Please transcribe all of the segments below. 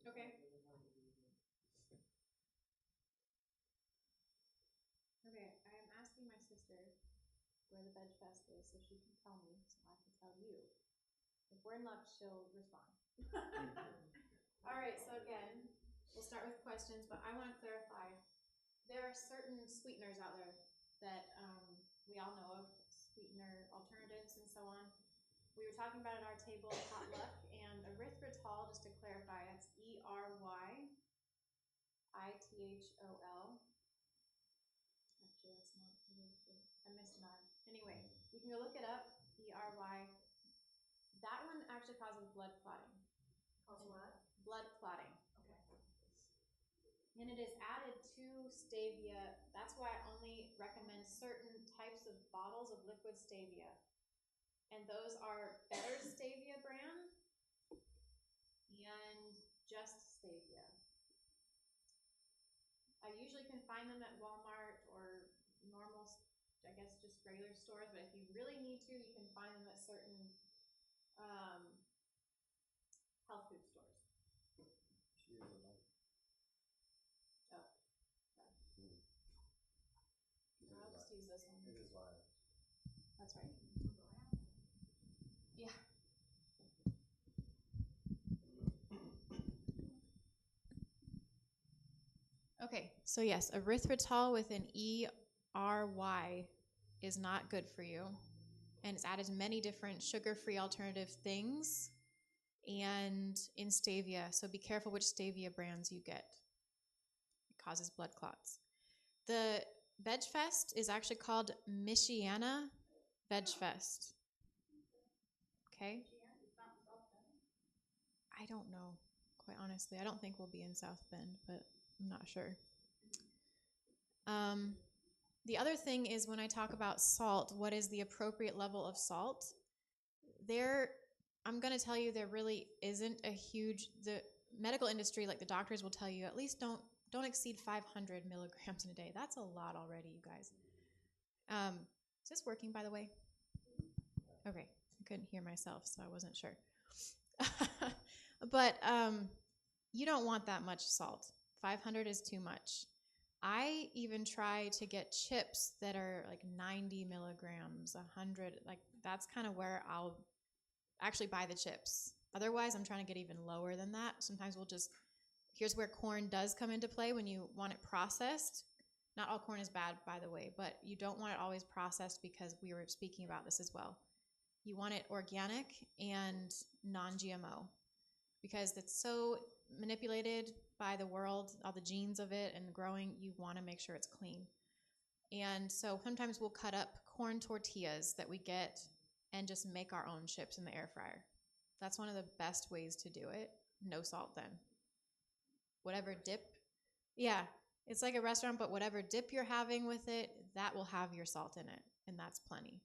Okay. Okay, I am asking my sister where the veg fest is so she can tell me so I can tell you. If we're in luck, she'll respond. All right, so again, we'll start with questions, but I want to clarify. There are certain sweeteners out there that we all know of, sweetener alternatives and so on. We were talking about at our table potluck, and erythritol, just to clarify, that's Erythol. Actually, that's not. I missed an R. Anyway, you can go look it up. ERY. That one actually causes blood clotting. Causes what? Blood clotting. Okay. And it is added to stevia. That's why I only recommend certain types of bottles of liquid stevia. And those are Better Stevia brand and Just Stevia. I usually can find them at Walmart or normal, I guess, just regular stores. But if you really need to, you can find them at certain health food stores. Oh, okay. I'll just use this one. It is live. That's right. Yeah. Okay, so yes, erythritol with an ERY is not good for you. And it's added to many different sugar-free alternative things and in stevia. So be careful which stevia brands you get. It causes blood clots. The Veg Fest is actually called Michiana Veg Fest. Okay? I don't know, quite honestly. I don't think we'll be in South Bend, but I'm not sure. The other thing is when I talk about salt, what is the appropriate level of salt? I'm going to tell you there really isn't a huge, the medical industry, like the doctors will tell you, at least don't exceed 500 milligrams in a day. That's a lot already, you guys. Is this working, by the way? Okay, I couldn't hear myself, so I wasn't sure. But you don't want that much salt. 500 is too much. I even try to get chips that are like 90 milligrams, 100. Like that's kind of where I'll actually buy the chips. Otherwise, I'm trying to get even lower than that. Sometimes here's where corn does come into play when you want it processed. Not all corn is bad, by the way, but you don't want it always processed because we were speaking about this as well. You want it organic and non-GMO because it's so manipulated by the world, all the genes of it and growing, you want to make sure it's clean. And so sometimes we'll cut up corn tortillas that we get and just make our own chips in the air fryer. That's one of the best ways to do it. No salt then. Whatever dip, yeah, it's like a restaurant, but whatever dip you're having with it, that will have your salt in it, and that's plenty.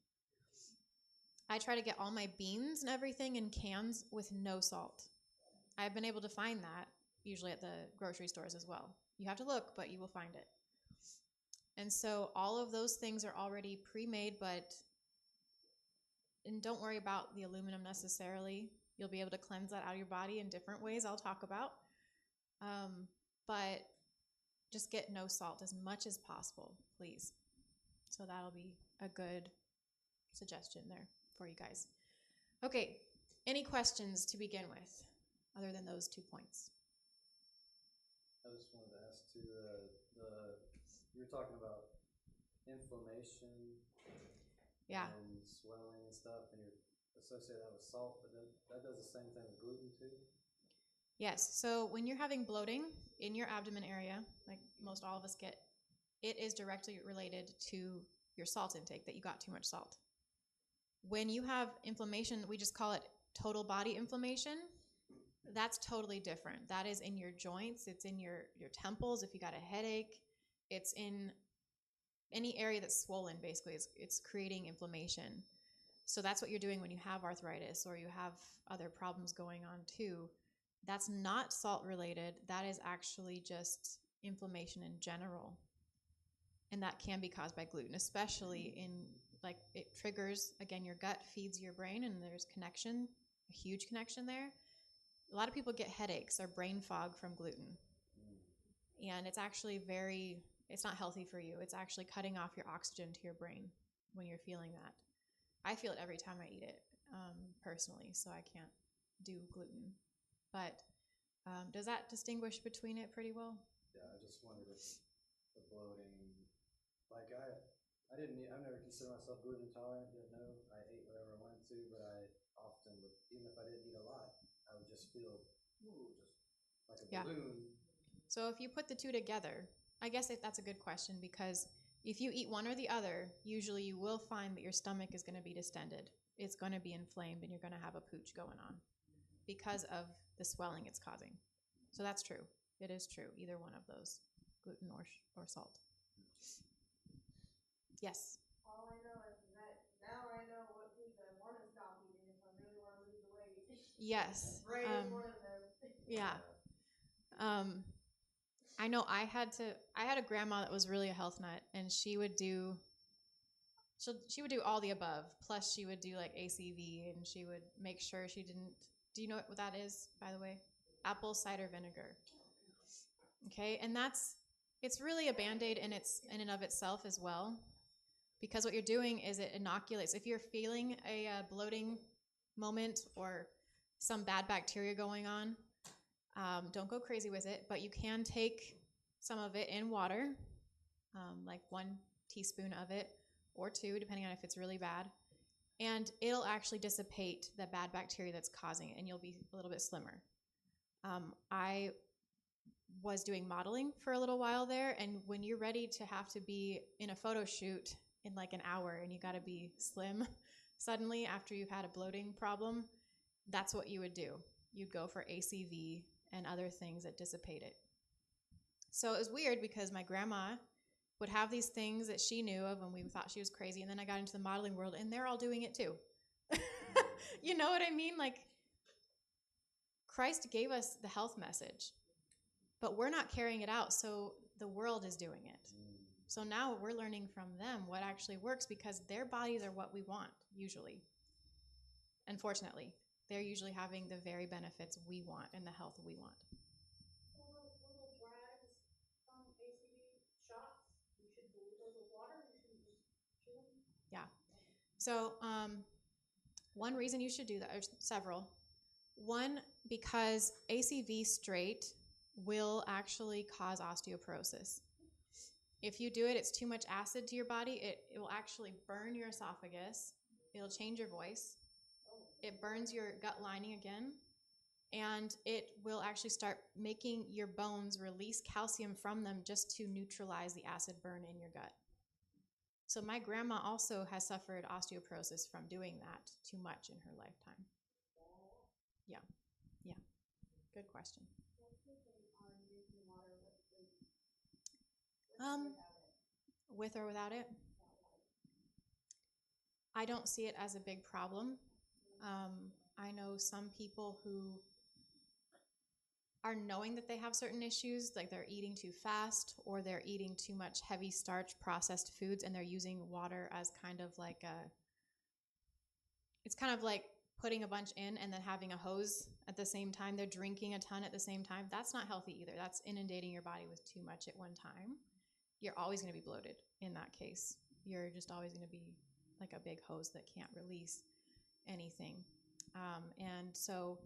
I try to get all my beans and everything in cans with no salt. I've been able to find that usually at the grocery stores as well. You have to look, but you will find it. And so all of those things are already pre-made, and don't worry about the aluminum necessarily. You'll be able to cleanse that out of your body in different ways I'll talk about. But just get no salt as much as possible, please. So that'll be a good suggestion there for you guys. Okay, any questions to begin with other than those 2 points? I just wanted to ask too, you're talking about inflammation and swelling and stuff, and you're associating that with salt, but that does the same thing with gluten too? Yes, so when you're having bloating in your abdomen area, like most all of us get, it is directly related to your salt intake, that you got too much salt. When you have inflammation, we just call it total body inflammation. That's totally different. That is in your joints, it's in your temples if you got a headache, it's in any area that's swollen, basically. It's creating inflammation. So that's what you're doing when you have arthritis or you have other problems going on too. That's not salt related. That is actually just inflammation in general. And that can be caused by gluten, especially in, like, it triggers, again, your gut feeds your brain and there's connection, a a huge connection there. A lot of people get headaches or brain fog from gluten. And it's actually it's not healthy for you. It's actually cutting off your oxygen to your brain when you're feeling that. I feel it every time I eat it, personally, so I can't do gluten. But does that distinguish between it pretty well? Yeah, I just wondered if the bloating, like I've never considered myself gluten intolerant. Didn't know. I ate whatever I wanted to, but I often would, even if I didn't eat a lot, I would just feel just like a balloon. So if you put the two together, I guess that's a good question, because if you eat one or the other, usually you will find that your stomach is going to be distended. It's going to be inflamed and you're going to have a pooch going on because of the swelling it's causing. So that's true. It is true. Either one of those, gluten or salt. Yes? All I know is that now I know what foods I want to stop eating if I really want to lose the weight. Yes. Right is one of them. Yeah. I know I had a grandma that was really a health nut, and she would do all the above. Plus she would do like ACV, and she would make sure she didn't. Do you know what that is, by the way? Apple cider vinegar. Okay. And it's really a Band-Aid in and of itself as well, because what you're doing is it inoculates. If you're feeling a bloating moment or some bad bacteria going on, don't go crazy with it, but you can take some of it in water, like 1 teaspoon of it or 2, depending on if it's really bad. And it'll actually dissipate the bad bacteria that's causing it, and you'll be a little bit slimmer. I was doing modeling for a little while there, and when you're ready to have to be in a photo shoot in like an hour and you got to be slim suddenly after you've had a bloating problem, that's what you would do. You'd go for ACV and other things that dissipate it. So it was weird because my grandma would have these things that she knew of and we thought she was crazy, and then I got into the modeling world and they're all doing it too. You know what I mean? Like, Christ gave us the health message, but we're not carrying it out, so the world is doing it. So now we're learning from them what actually works, because their bodies are what we want, usually. Unfortunately, they're usually having the very benefits we want and the health we want. Little drags from ACV shots, you should dilute those with water, you shouldn't just chew them? Yeah. So one reason you should do that, there's several. One, because ACV straight will actually cause osteoporosis. If you do it, it's too much acid to your body. It will actually burn your esophagus. It'll change your voice. It burns your gut lining again. And it will actually start making your bones release calcium from them just to neutralize the acid burn in your gut. So my grandma also has suffered osteoporosis from doing that too much in her lifetime. Yeah. Yeah. Good question. With or without it? I don't see it as a big problem. I know some people who are knowing that they have certain issues, like they're eating too fast or they're eating too much heavy starch processed foods, and they're using water as kind of like it's kind of like putting a bunch in and then having a hose at the same time. They're drinking a ton at the same time. That's not healthy either. That's inundating your body with too much at one time. You're always going to be bloated in that case. You're just always going to be like a big hose that can't release anything. And so,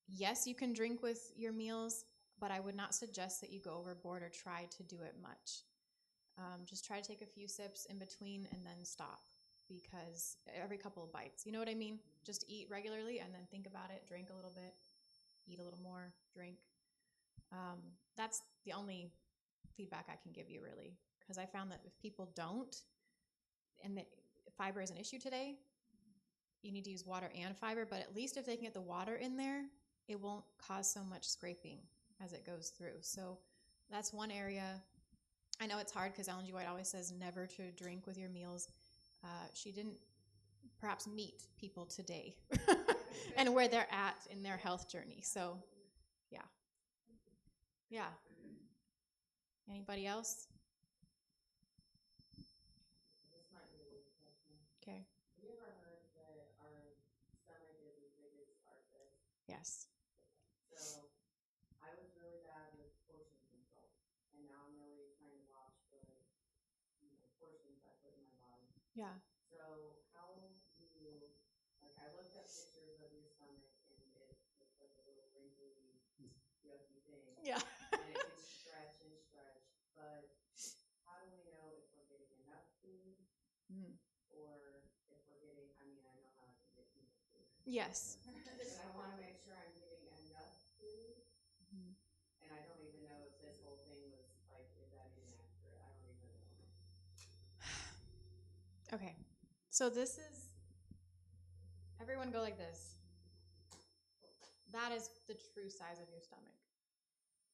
yes, you can drink with your meals, but I would not suggest that you go overboard or try to do it much. Just try to take a few sips in between and then stop, because every couple of bites, you know what I mean? Just eat regularly and then think about it, drink a little bit, eat a little more, drink. That's the only feedback I can give you, really, because I found that if people don't, and fiber is an issue today, you need to use water and fiber, but at least if they can get the water in there, it won't cause so much scraping as it goes through. So that's one area. I know it's hard because Ellen G. White always says never to drink with your meals. She didn't perhaps meet people today and where they're at in their health journey. So, yeah. Yeah. Anybody else? This might be a weird question. Okay. Have you ever heard that our stomach is as big as our Yes. So I was really bad with portion control, and now I'm really trying to watch the portions I put in my body. Yeah. So how do you, like, I looked at pictures of your stomach, and it looks like a little wrinkly, yucky thing. Yeah. And it can stretch and stretch, but how do we know if we're getting enough food or if we're getting, I mean, I know how to get too much food. Yes. But I want to make sure I'm getting enough food. And I don't even know if this whole thing was like, is that even accurate? I don't even know. Okay. So this is, everyone go like this. That is the true size of your stomach.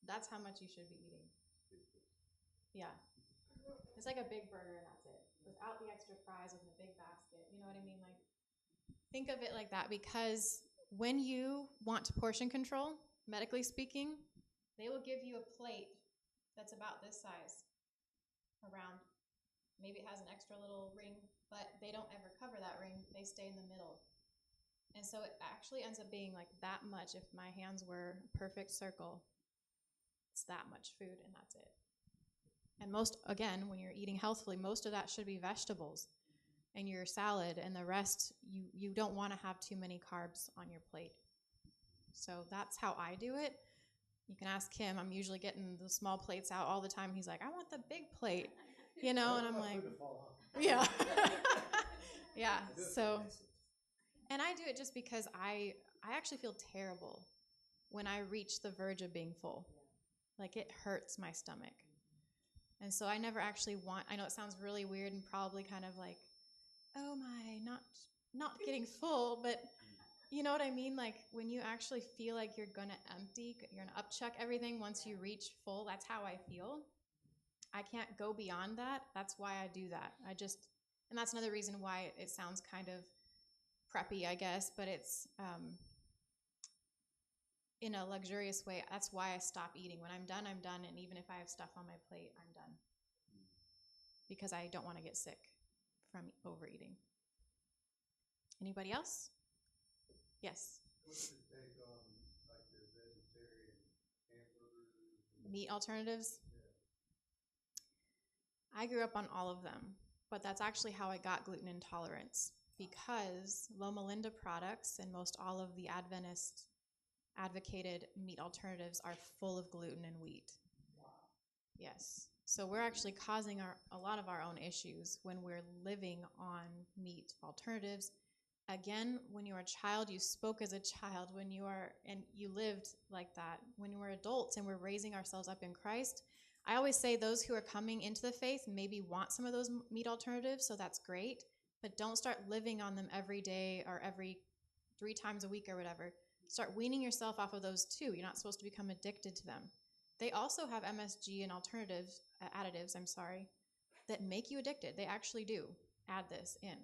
That's how much you should be eating. Yeah. It's like a big burger and that's it. Without the extra fries and the big basket. You know what I mean? Like, think of it like that, because when you want to portion control, medically speaking, they will give you a plate that's about this size around. Maybe it has an extra little ring, but they don't ever cover that ring. They stay in the middle. And so it actually ends up being like that much. If my hands were a perfect circle, it's that much food and that's it. And most, again, when you're eating healthfully, most of that should be vegetables and your salad, and the rest, you don't want to have too many carbs on your plate. So that's how I do it. You can ask him. I'm usually getting the small plates out all the time. He's like, I want the big plate, and I'm like, yeah. Yeah. So, and I do it just because I actually feel terrible when I reach the verge of being full. Like, it hurts my stomach. And so I never actually want, I know it sounds really weird and probably kind of like, oh my, not getting full, but you know what I mean? Like, when you actually feel like you're going to empty, you're going to upchuck everything once you reach full, that's how I feel. I can't go beyond that. That's why I do that. And that's another reason why it sounds kind of preppy, I guess, but it's in a luxurious way. That's why I stop eating. When I'm done, I'm done. And even if I have stuff on my plate, I'm done. Because I don't want to get sick from overeating. Anybody else? Yes. What's your take on like the vegetarian hamburgers? Meat alternatives? Yeah. I grew up on all of them, but that's actually how I got gluten intolerance, because Loma Linda products and most all of the Adventist advocated meat alternatives are full of gluten and wheat. Wow. Yes. So we're actually causing a lot of our own issues when we're living on meat alternatives. Again, when you were a child, you spoke as a child. And you lived like that. When we're adults and we're raising ourselves up in Christ, I always say those who are coming into the faith maybe want some of those meat alternatives, so that's great, but don't start living on them every day or every 3 times a week or whatever. Start weaning yourself off of those too. You're not supposed to become addicted to them. They also have MSG and additives, that make you addicted. They actually do add this in.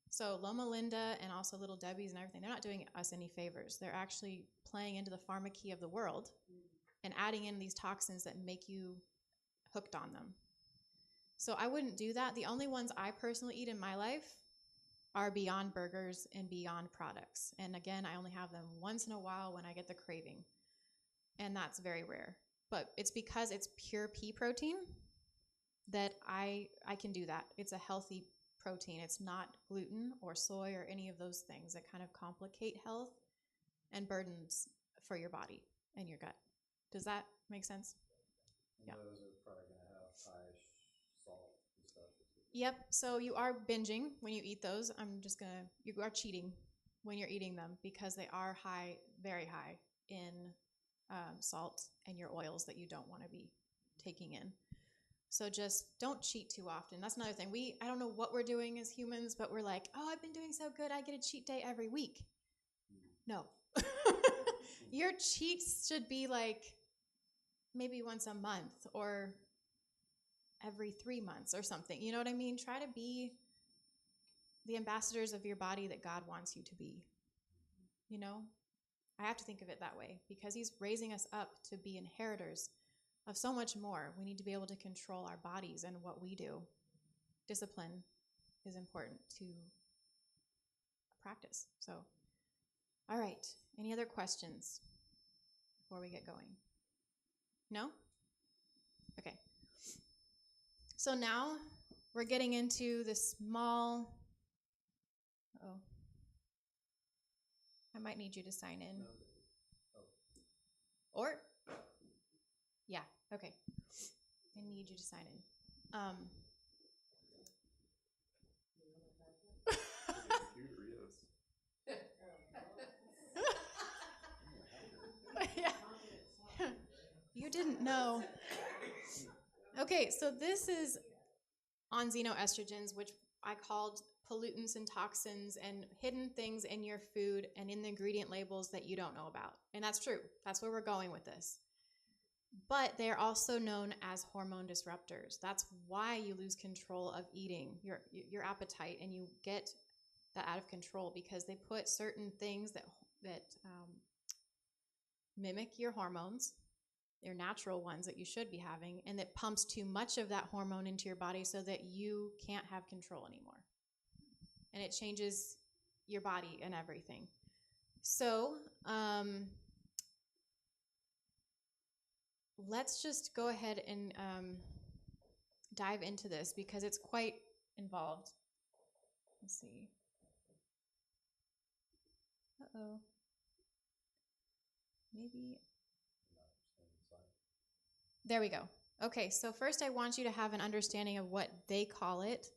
So Loma Linda and also Little Debbie's and everything, they're not doing us any favors. They're actually playing into the pharmacy of the world and adding in these toxins that make you hooked on them. So I wouldn't do that. The only ones I personally eat in my life are Beyond Burgers and Beyond products. And again, I only have them once in a while when I get the craving. And that's very rare. But it's because it's pure pea protein that I can do that. It's a healthy protein. It's not gluten or soy or any of those things that kind of complicate health and burdens for your body and your gut. Does that make sense? And those are probably going to have high salt and stuff. Yep. So you are binging when you eat those. You are cheating when you're eating them, because they are high, very high in salt and your oils that you don't want to be taking in. So just don't cheat too often. That's another thing. I don't know what we're doing as humans, but we're like, oh, I've been doing so good, I get a cheat day every week. No. Your cheats should be like maybe once a month or every 3 months or something. You know what I mean? Try to be the ambassadors of your body that God wants you to be. I have to think of it that way, because he's raising us up to be inheritors of so much more. We need to be able to control our bodies and what we do. Discipline is important to practice. So All right. Any other questions before we get going? No? Okay. So now we're getting into the small. Oh. I might need you to sign in. No. Oh. Or? Yeah, okay. I need you to sign in. Yeah. You didn't know. Okay, so this is on xenoestrogens, which I called pollutants and toxins and hidden things in your food and in the ingredient labels that you don't know about. And that's true. That's where we're going with this. But they're also known as hormone disruptors. That's why you lose control of eating, your appetite, and you get that out of control because they put certain things that mimic your hormones, your natural ones that you should be having, and that pumps too much of that hormone into your body so that you can't have control anymore. And it changes your body and everything. So, let's just go ahead and dive into this because it's quite involved. Let's see. Uh-oh. Maybe. There we go. Okay, so first I want you to have an understanding of what they call it.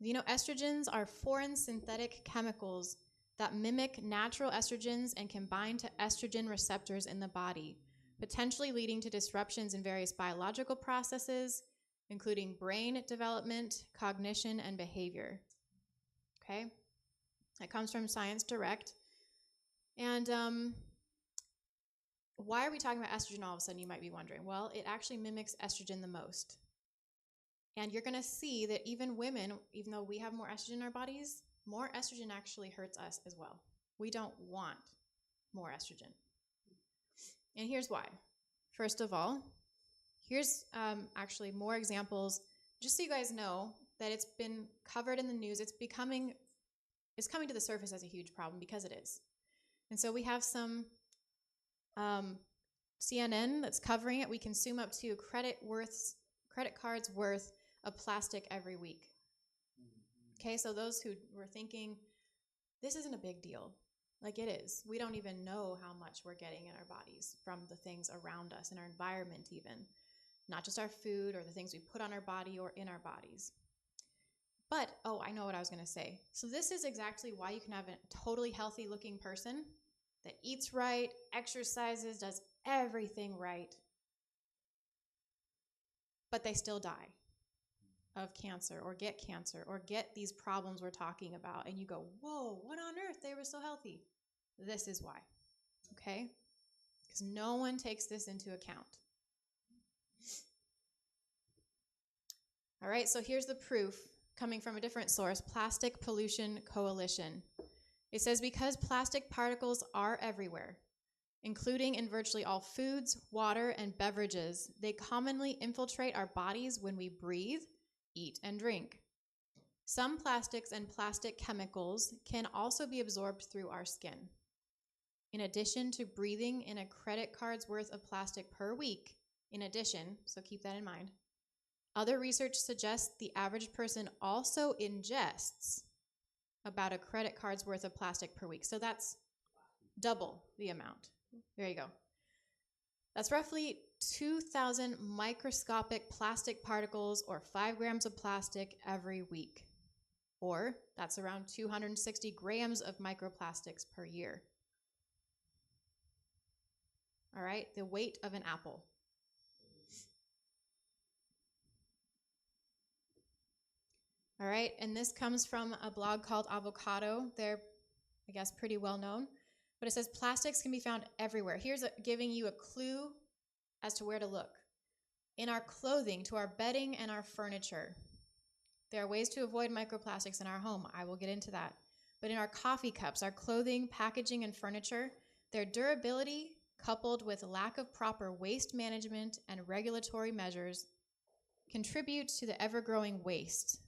Estrogens are foreign synthetic chemicals that mimic natural estrogens and can bind to estrogen receptors in the body, potentially leading to disruptions in various biological processes, including brain development, cognition, and behavior. Okay? That comes from Science Direct. And why are we talking about estrogen all of a sudden, you might be wondering? Well, it actually mimics estrogen the most. And you're going to see that even women, even though we have more estrogen in our bodies, more estrogen actually hurts us as well. We don't want more estrogen. And here's why. First of all, here's actually more examples, just so you guys know that it's been covered in the news. It's coming to the surface as a huge problem because it is. And so we have some CNN that's covering it. We consume up to credit cards worth of plastic every week. Okay, so those who were thinking, this isn't a big deal. Like it is. We don't even know how much we're getting in our bodies from the things around us, in our environment even. Not just our food or the things we put on our body or in our bodies. But, I know what I was going to say. So this is exactly why you can have a totally healthy looking person that eats right, exercises, does everything right, but they still die of cancer or get these problems we're talking about. And you go, whoa, what on earth? They were so healthy. This is why, okay? Because no one takes this into account. All right, so here's the proof coming from a different source, Plastic Pollution Coalition. It says, because plastic particles are everywhere, including in virtually all foods, water, and beverages, they commonly infiltrate our bodies when we breathe, eat, and drink. Some plastics and plastic chemicals can also be absorbed through our skin. In addition to breathing in a credit card's worth of plastic per week, so keep that in mind, other research suggests the average person also ingests about a credit card's worth of plastic per week. So that's double the amount. There you go. That's roughly 2,000 microscopic plastic particles or 5 grams of plastic every week. Or that's around 260 grams of microplastics per year. All right, the weight of an apple. All right, and this comes from a blog called Avocado. They're, I guess, pretty well known. But it says plastics can be found everywhere. Here's giving you a clue as to where to look. In our clothing, to our bedding, and our furniture. There are ways to avoid microplastics in our home. I will get into that. But in our coffee cups, our clothing, packaging, and furniture, their durability, coupled with lack of proper waste management and regulatory measures, contributes to the ever-growing waste,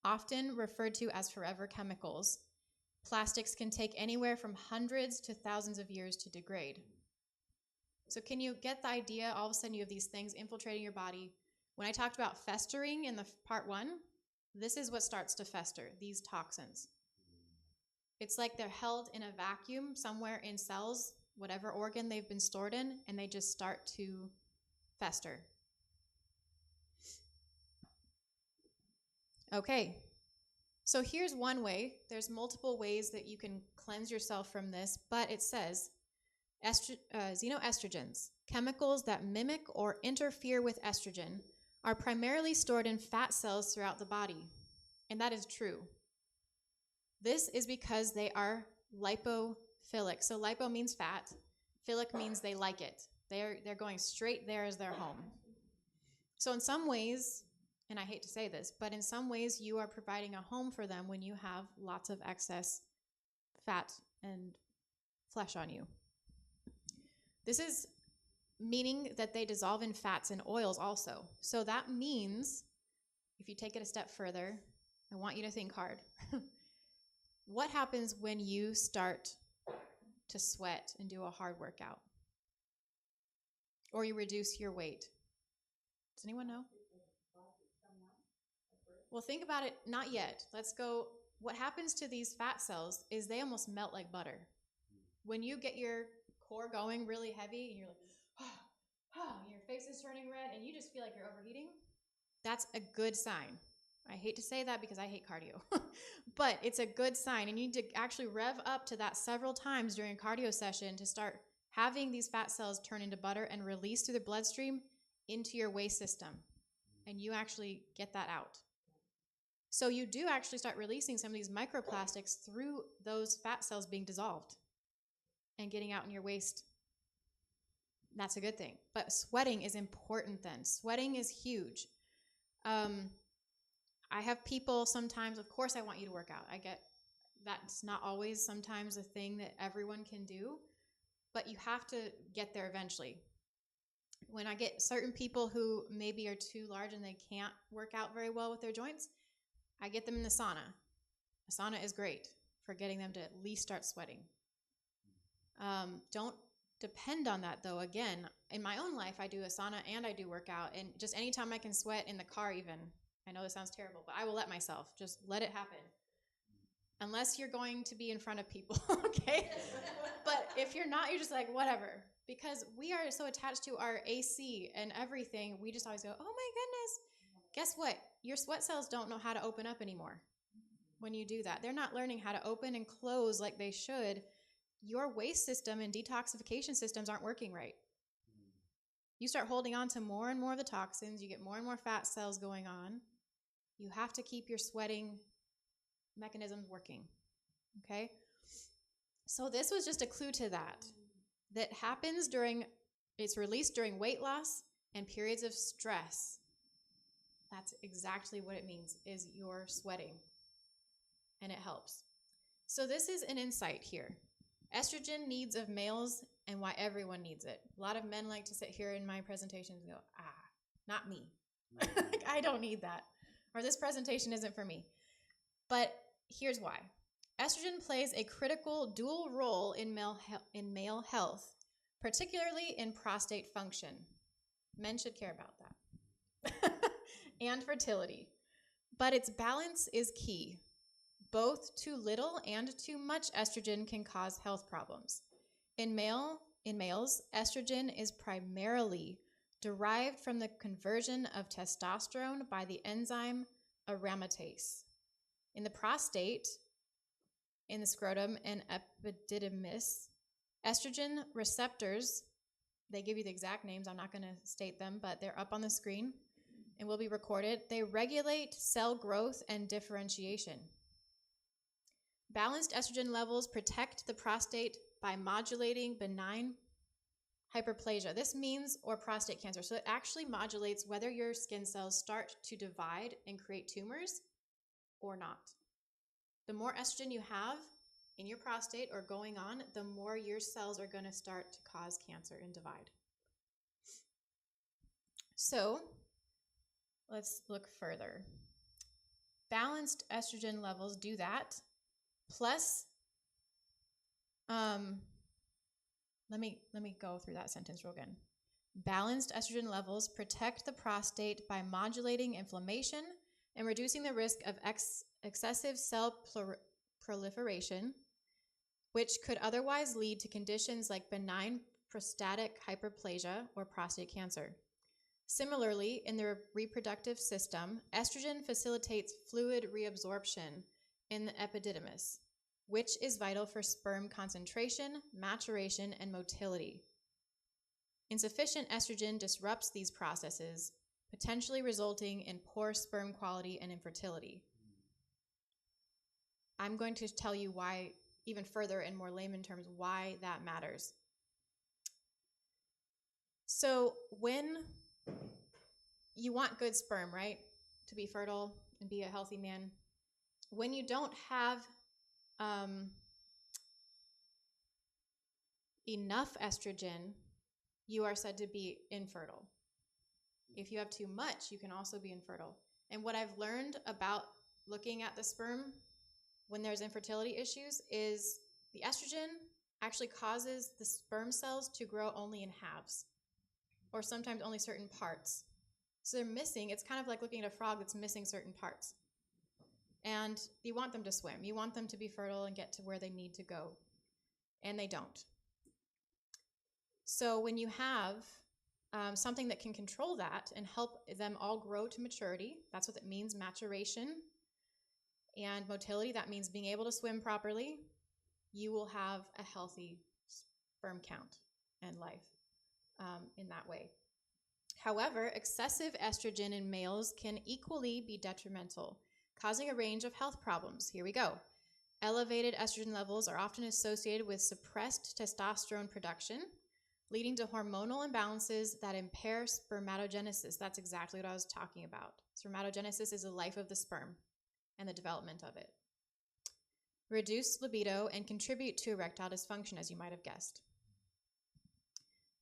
often referred to as forever chemicals, Plastics can take anywhere from hundreds to thousands of years to degrade. So can you get the idea? All of a sudden you have these things infiltrating your body. When I talked about festering in the part 1, this is what starts to fester, these toxins. It's like they're held in a vacuum somewhere in cells, whatever organ they've been stored in, and they just start to fester. Okay, so here's one way. There's multiple ways that you can cleanse yourself from this, but it says xenoestrogens, chemicals that mimic or interfere with estrogen, are primarily stored in fat cells throughout the body. And that is true. This is because they are lipophilic. So lipo means fat. Philic means they like it. They're going straight there as their home. So in some ways, and I hate to say this, but in some ways you are providing a home for them when you have lots of excess fat and flesh on you. This is meaning that they dissolve in fats and oils also. So that means, if you take it a step further, I want you to think hard. What happens when you start to sweat and do a hard workout? Or you reduce your weight? Does anyone know? Well, think about it. Not yet. Let's go. What happens to these fat cells is they almost melt like butter. When you get your core going really heavy and you're like, and your face is turning red and you just feel like you're overheating, that's a good sign. I hate to say that because I hate cardio, but it's a good sign. And you need to actually rev up to that several times during a cardio session to start having these fat cells turn into butter and release through the bloodstream into your waste system. And you actually get that out. So you do actually start releasing some of these microplastics through those fat cells being dissolved and getting out in your waste. That's a good thing. But sweating is important then. Sweating is huge. I have people sometimes, of course I want you to work out. I get that's not always sometimes a thing that everyone can do, but you have to get there eventually. When I get certain people who maybe are too large and they can't work out very well with their joints, I get them in the sauna. A sauna is great for getting them to at least start sweating. Don't depend on that though. Again, in my own life, I do a sauna and I do workout, and just anytime I can sweat in the car even, I know this sounds terrible, but I will let myself, just let it happen. Unless you're going to be in front of people, okay? But if you're not, you're just like, whatever. Because we are so attached to our AC and everything, we just always go, oh my goodness. Guess what? Your sweat cells don't know how to open up anymore when you do that. They're not learning how to open and close like they should. Your waste system and detoxification systems aren't working right. You start holding on to more and more of the toxins. You get more and more fat cells going on. You have to keep your sweating mechanisms working, okay? So this was just a clue to that happens it's released during weight loss and periods of stress. That's exactly what it means, is you're sweating, and it helps. So this is an insight here. Estrogen needs of males and why everyone needs it. A lot of men like to sit here in my presentations and go, not me. I don't need that. Or this presentation isn't for me. But here's why. Estrogen plays a critical dual role in male health, particularly in prostate function. Men should care about that. And fertility. But its balance is key. Both too little and too much estrogen can cause health problems. In males, estrogen is primarily derived from the conversion of testosterone by the enzyme aromatase. In the prostate, in the scrotum, and epididymis, estrogen receptors, they give you the exact names, I'm not going to state them, but they're up on the screen and will be recorded. They regulate cell growth and differentiation. Balanced estrogen levels protect the prostate by modulating benign hyperplasia. This means, or prostate cancer. So it actually modulates whether your skin cells start to divide and create tumors or not. The more estrogen you have in your prostate or going on, the more your cells are going to start to cause cancer and divide. So let's look further. Balanced estrogen levels do that, plus Let me go through that sentence real again. Balanced estrogen levels protect the prostate by modulating inflammation and reducing the risk of excessive cell proliferation, which could otherwise lead to conditions like benign prostatic hyperplasia or prostate cancer. Similarly, in the reproductive system, estrogen facilitates fluid reabsorption in the epididymis, which is vital for sperm concentration, maturation, and motility. Insufficient estrogen disrupts these processes, potentially resulting in poor sperm quality and infertility. I'm going to tell you why, even further in more layman terms, why that matters. So when you want good sperm, right, to be fertile and be a healthy man, when you don't have enough estrogen, you are said to be infertile. If you have too much, you can also be infertile. And what I've learned about looking at the sperm when there's infertility issues is the estrogen actually causes the sperm cells to grow only in halves, or sometimes only certain parts. So they're missing, it's kind of like looking at a frog that's missing certain parts. And you want them to swim. You want them to be fertile and get to where they need to go. And they don't. So when you have something that can control that and help them all grow to maturity, that's what it means, maturation and motility. That means being able to swim properly. You will have a healthy sperm count and life in that way. However, excessive estrogen in males can equally be detrimental, causing a range of health problems. Here we go. Elevated estrogen levels are often associated with suppressed testosterone production, leading to hormonal imbalances that impair spermatogenesis. That's exactly what I was talking about. Spermatogenesis is the life of the sperm and the development of it. Reduce libido and contribute to erectile dysfunction, as you might have guessed.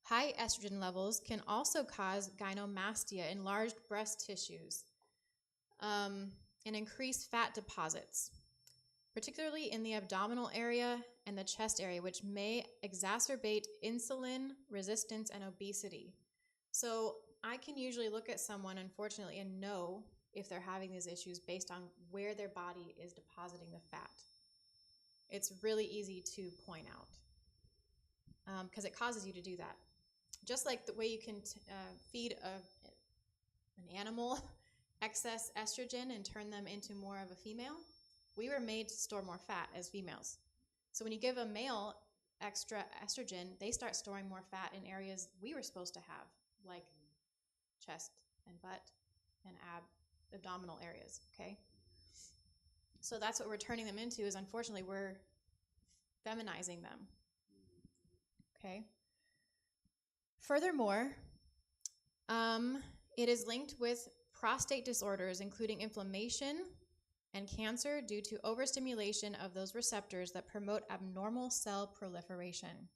High estrogen levels can also cause gynecomastia, enlarged breast tissues, and increased fat deposits, particularly in the abdominal area and the chest area, which may exacerbate insulin resistance and obesity. So I can usually look at someone, unfortunately, and know if they're having these issues based on where their body is depositing the fat. It's really easy to point out because it causes you to do that. Just like the way you can feed an animal excess estrogen and turn them into more of a female, we were made to store more fat as females. So when you give a male extra estrogen, they start storing more fat in areas we were supposed to have, like chest and butt and abdominal areas, okay? So that's what we're turning them into, is unfortunately we're feminizing them, okay? Furthermore, it is linked with prostate disorders, including inflammation and cancer due to overstimulation of those receptors that promote abnormal cell proliferation.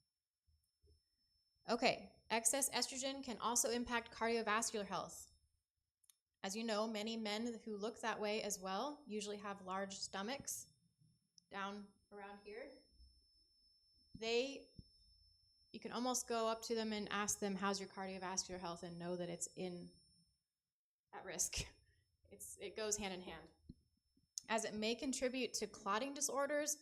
Okay, excess estrogen can also impact cardiovascular health. As you know, many men who look that way as well usually have large stomachs down around here. You can almost go up to them and ask them, how's your cardiovascular health, and know that it's at risk. It goes hand in hand. As it may contribute to clotting disorders,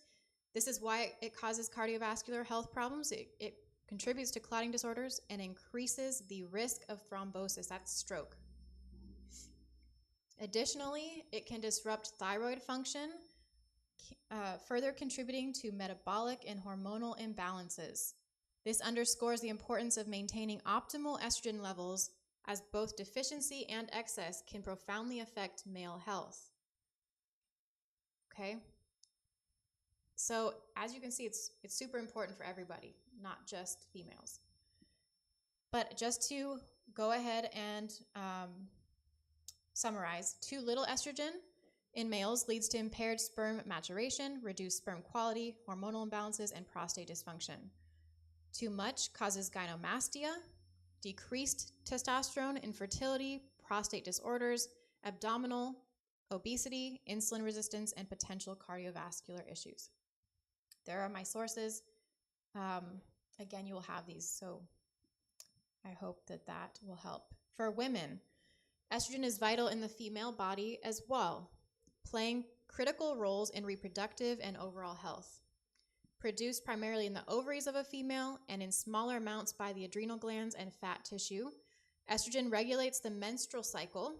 this is why it causes cardiovascular health problems. It contributes to clotting disorders and increases the risk of thrombosis, that's stroke. Additionally, it can disrupt thyroid function, further contributing to metabolic and hormonal imbalances. This underscores the importance of maintaining optimal estrogen levels, as both deficiency and excess can profoundly affect male health. Okay? So as you can see, it's super important for everybody, not just females. But just to go ahead and summarize, too little estrogen in males leads to impaired sperm maturation, reduced sperm quality, hormonal imbalances, and prostate dysfunction. Too much causes gynecomastia, decreased testosterone, infertility, prostate disorders, abdominal, obesity, insulin resistance, and potential cardiovascular issues. There are my sources. Again, you will have these, so I hope that that will help. For women, estrogen is vital in the female body as well, playing critical roles in reproductive and overall health. Produced primarily in the ovaries of a female and in smaller amounts by the adrenal glands and fat tissue, estrogen regulates the menstrual cycle,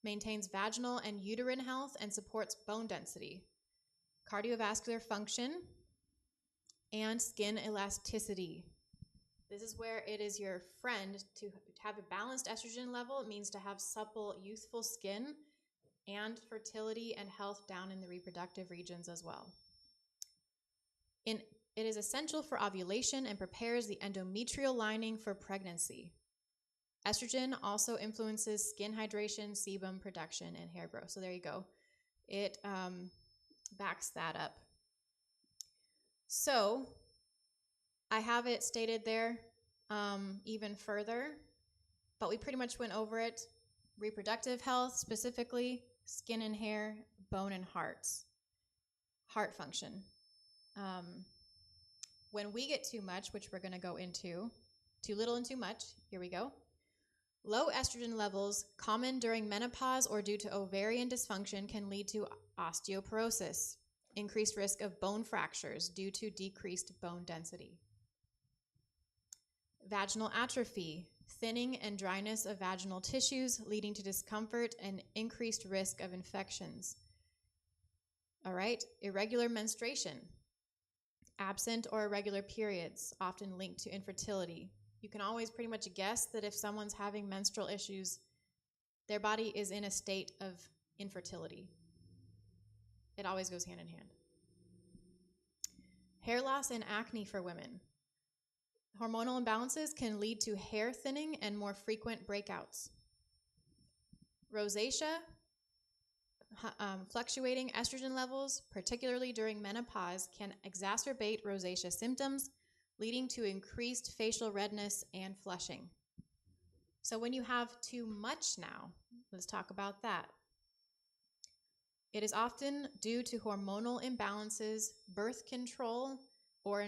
maintains vaginal and uterine health, and supports bone density, cardiovascular function, and skin elasticity. This is where it is your friend to have a balanced estrogen level. It means to have supple, youthful skin and fertility and health down in the reproductive regions as well. It is essential for ovulation and prepares the endometrial lining for pregnancy. Estrogen also influences skin hydration, sebum production, and hair growth. So there you go. It backs that up. So I have it stated there even further, but we pretty much went over it. Reproductive health, specifically skin and hair, bone and hearts, heart function. When we get too much, which we're going to go into, too little and too much, here we go. Low estrogen levels, common during menopause or due to ovarian dysfunction, can lead to osteoporosis, increased risk of bone fractures due to decreased bone density. Vaginal atrophy, thinning and dryness of vaginal tissues, leading to discomfort and increased risk of infections. All right, irregular menstruation, absent or irregular periods, often linked to infertility. You can always pretty much guess that if someone's having menstrual issues, their body is in a state of infertility. It always goes hand in hand. Hair loss and acne for women. Hormonal imbalances can lead to hair thinning and more frequent breakouts. Rosacea, fluctuating estrogen levels, particularly during menopause, can exacerbate rosacea symptoms, leading to increased facial redness and flushing. So when you have too much now, let's talk about that. It is often due to hormonal imbalances, birth control, or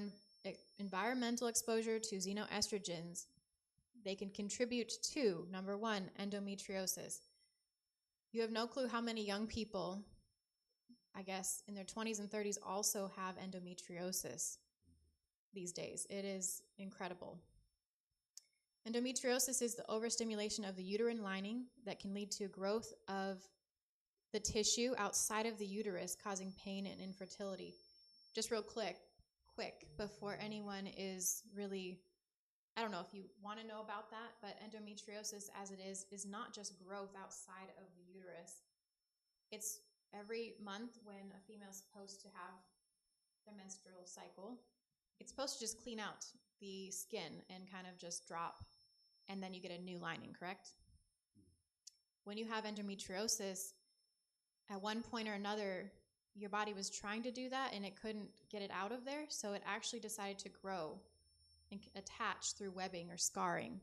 environmental exposure to xenoestrogens. They can contribute to, number one, endometriosis. You have no clue how many young people, I guess, in their 20s and 30s also have endometriosis these days. It is incredible. Endometriosis is the overstimulation of the uterine lining that can lead to growth of the tissue outside of the uterus, causing pain and infertility. Just real quick, before anyone is really, I don't know if you want to know about that, but endometriosis as it is not just growth outside of the uterus. It's every month when a female is supposed to have their menstrual cycle, it's supposed to just clean out the skin and kind of just drop, and then you get a new lining, correct? When you have endometriosis, at one point or another, your body was trying to do that and it couldn't get it out of there, so it actually decided to grow and attach through webbing or scarring.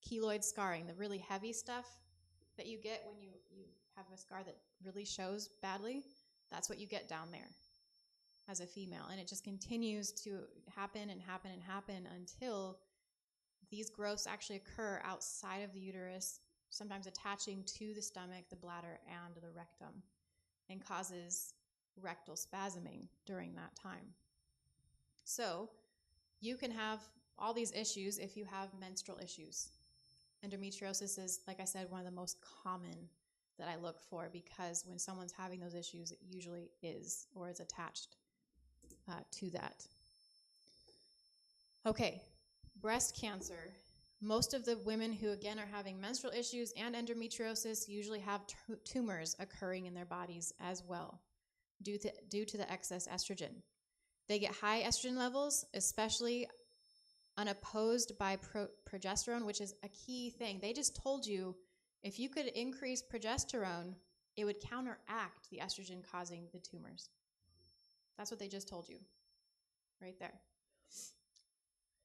Keloid scarring, the really heavy stuff that you get when you have a scar that really shows badly, that's what you get down there as a female. And it just continues to happen and happen and happen until these growths actually occur outside of the uterus, sometimes attaching to the stomach, the bladder, and the rectum, and causes rectal spasming during that time. So you can have all these issues if you have menstrual issues. Endometriosis is, like I said, one of the most common that I look for, because when someone's having those issues, it usually is or is attached to that. Okay, breast cancer. Most of the women who, again, are having menstrual issues and endometriosis usually have tumors occurring in their bodies as well due to the excess estrogen. They get high estrogen levels, especially unopposed by progesterone, which is a key thing. They just told you if you could increase progesterone, it would counteract the estrogen causing the tumors. That's what they just told you right there.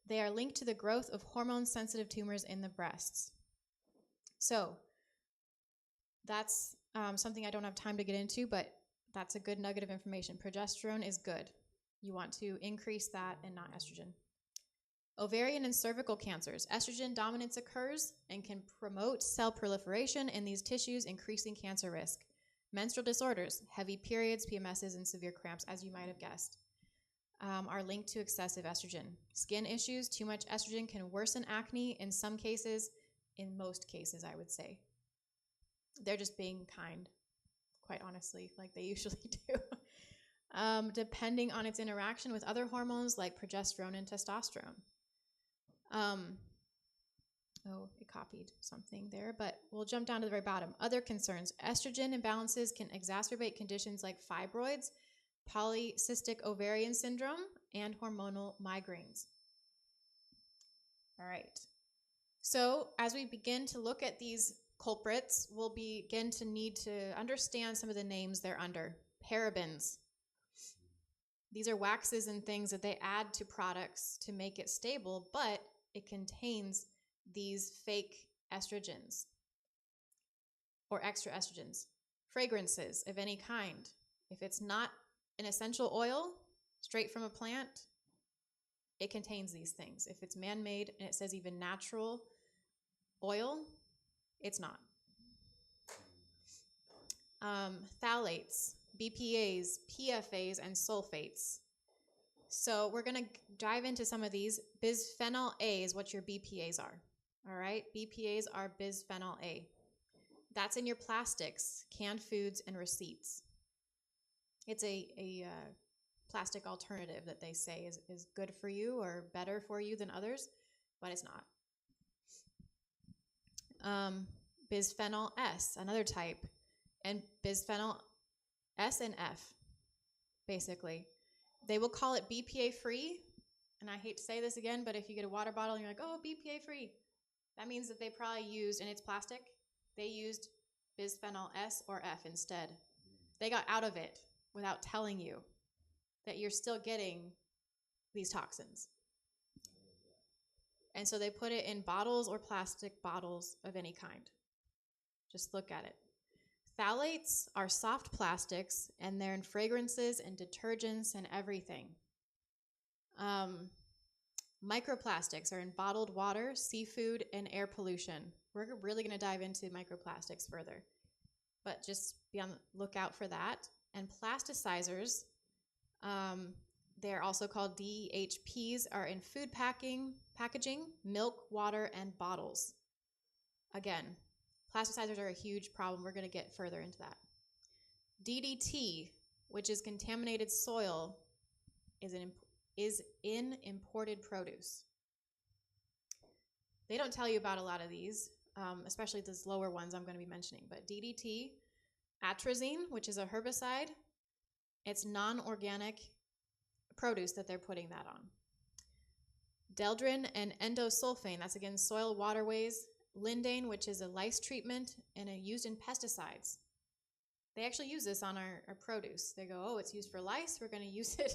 They are linked to the growth of hormone-sensitive tumors in the breasts. So that's something I don't have time to get into, but that's a good nugget of information. Progesterone is good. You want to increase that and not estrogen. Ovarian and cervical cancers. Estrogen dominance occurs and can promote cell proliferation in these tissues, increasing cancer risk. Menstrual disorders, heavy periods, PMSs, and severe cramps, as you might have guessed, are linked to excessive estrogen. Skin issues, too much estrogen can worsen acne in some cases, in most cases, I would say. They're just being kind, quite honestly, like they usually do. Depending on its interaction with other hormones like progesterone and testosterone. It copied something there, but we'll jump down to the very bottom. Other concerns. Estrogen imbalances can exacerbate conditions like fibroids, polycystic ovarian syndrome, and hormonal migraines. All right. So as we begin to look at these culprits, we'll begin to need to understand some of the names they're under. Parabens. These are waxes and things that they add to products to make it stable, but it contains these fake estrogens or extra estrogens. Fragrances of any kind. If it's not an essential oil straight from a plant, it contains these things. If it's man-made and it says even natural oil, it's not. Phthalates, BPAs, PFAs, and sulfates. So we're going to dive into some of these. Bisphenol A is what your BPAs are. All right? BPAs are bisphenol A. That's in your plastics, canned foods, and receipts. It's a plastic alternative that they say is good for you or better for you than others, but it's not. Bisphenol S, another type, and bisphenol S and F, basically. They will call it BPA free, and I hate to say this again, but if you get a water bottle and you're like, oh, BPA free, that means that they probably used, and it's plastic, they used bisphenol S or F instead. They got out of it without telling you that you're still getting these toxins. And so they put it in bottles or plastic bottles of any kind. Just look at it. Phthalates are soft plastics, and they're in fragrances and detergents and everything. Microplastics are in bottled water, seafood, and air pollution. We're really going to dive into microplastics further, but just be on the lookout for that. And plasticizers, they're also called DHPs, are in food packaging, milk, water, and bottles. Again, plasticizers are a huge problem. We're going to get further into that. DDT, which is contaminated soil, is in imported produce. They don't tell you about a lot of these, especially these lower ones I'm going to be mentioning. But DDT, atrazine, which is a herbicide, it's non-organic produce that they're putting that on. Deldrin and endosulfane, that's again soil waterways. Lindane, which is a lice treatment and used in pesticides. They actually use this on our produce. They go, oh, it's used for lice. We're going to use it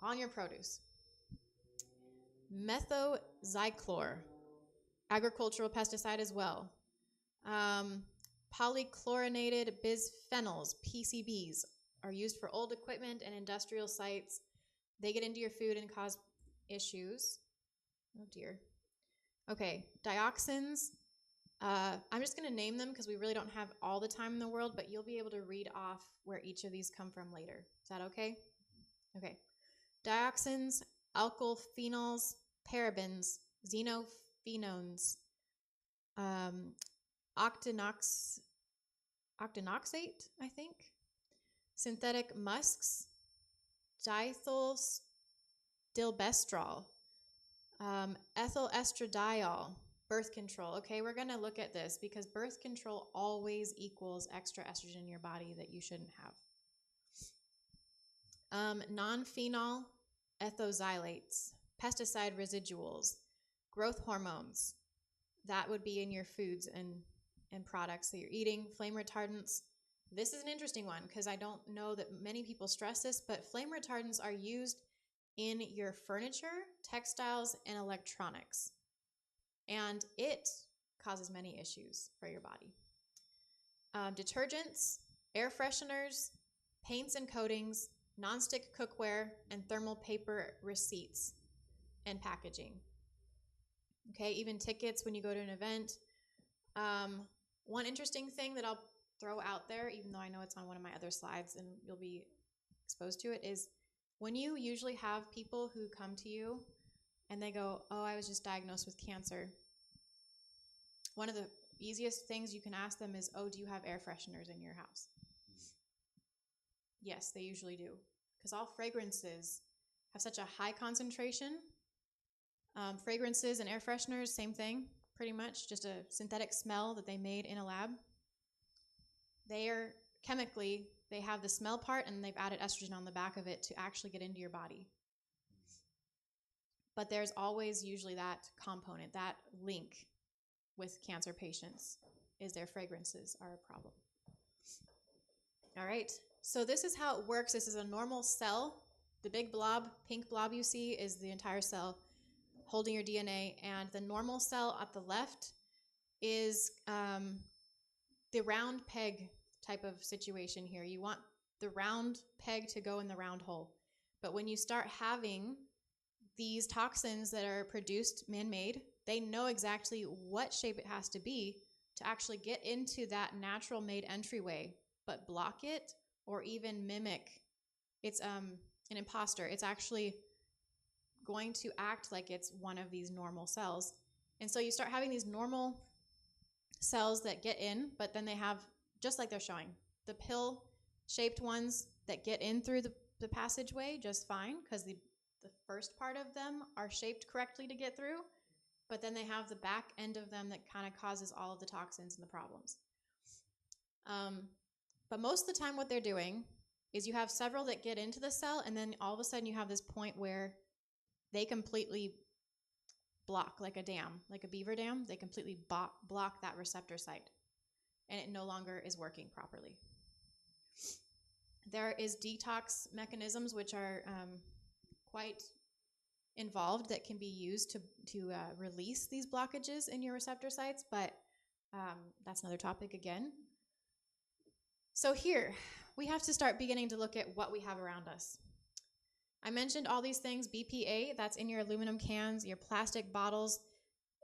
on your produce. Methoxychlor, agricultural pesticide as well. Polychlorinated bisphenols, PCBs, are used for old equipment and industrial sites. They get into your food and cause issues. Oh, dear. Okay, dioxins. I'm just going to name them because we really don't have all the time in the world, but you'll be able to read off where each of these come from later. Is that okay? Okay. Dioxins, alkyl phenols, parabens, xenophenones, octinoxate, I think, synthetic musks, dithylstilbestrol, ethyl estradiol, birth control. Okay, we're going to look at this because birth control always equals extra estrogen in your body that you shouldn't have. Non-phenol ethoxylates, pesticide residuals, growth hormones. That would be in your foods and products that you're eating. Flame retardants. This is an interesting one because I don't know that many people stress this, but flame retardants are used in your furniture, textiles, and electronics. And it causes many issues for your body. Detergents, air fresheners, paints and coatings, nonstick cookware, and thermal paper receipts and packaging. Okay, even tickets when you go to an event. One interesting thing that I'll throw out there, even though I know it's on one of my other slides and you'll be exposed to it, is when you usually have people who come to you and they go, oh, I was just diagnosed with cancer. One of the easiest things you can ask them is, oh, do you have air fresheners in your house? Yes, they usually do. Because all fragrances have such a high concentration. Fragrances and air fresheners, same thing, pretty much. Just a synthetic smell that they made in a lab. They are chemically, they have the smell part and they've added estrogen on the back of it to actually get into your body. But there's always usually that component, that link with cancer patients is their fragrances are a problem. All right, so this is how it works. This is a normal cell. The big blob, pink blob you see is the entire cell holding your DNA, and the normal cell at the left is the round peg type of situation here. You want the round peg to go in the round hole. But when you start having these toxins that are produced man-made, they know exactly what shape it has to be to actually get into that natural made entryway, but block it or even mimic. It's an imposter. It's actually going to act like it's one of these normal cells. And so you start having these normal cells that get in, but then they have, just like they're showing, the pill-shaped ones that get in through the passageway just fine because the first part of them are shaped correctly to get through, but then they have the back end of them that kind of causes all of the toxins and the problems. But most of the time what they're doing is you have several that get into the cell, and then all of a sudden you have this point where they completely block, like a dam, like a beaver dam. They completely block that receptor site, and it no longer is working properly. There is detox mechanisms which are quite involved that can be used to release these blockages in your receptor sites, but that's another topic again. So here, we have to start beginning to look at what we have around us. I mentioned all these things, BPA, that's in your aluminum cans, your plastic bottles.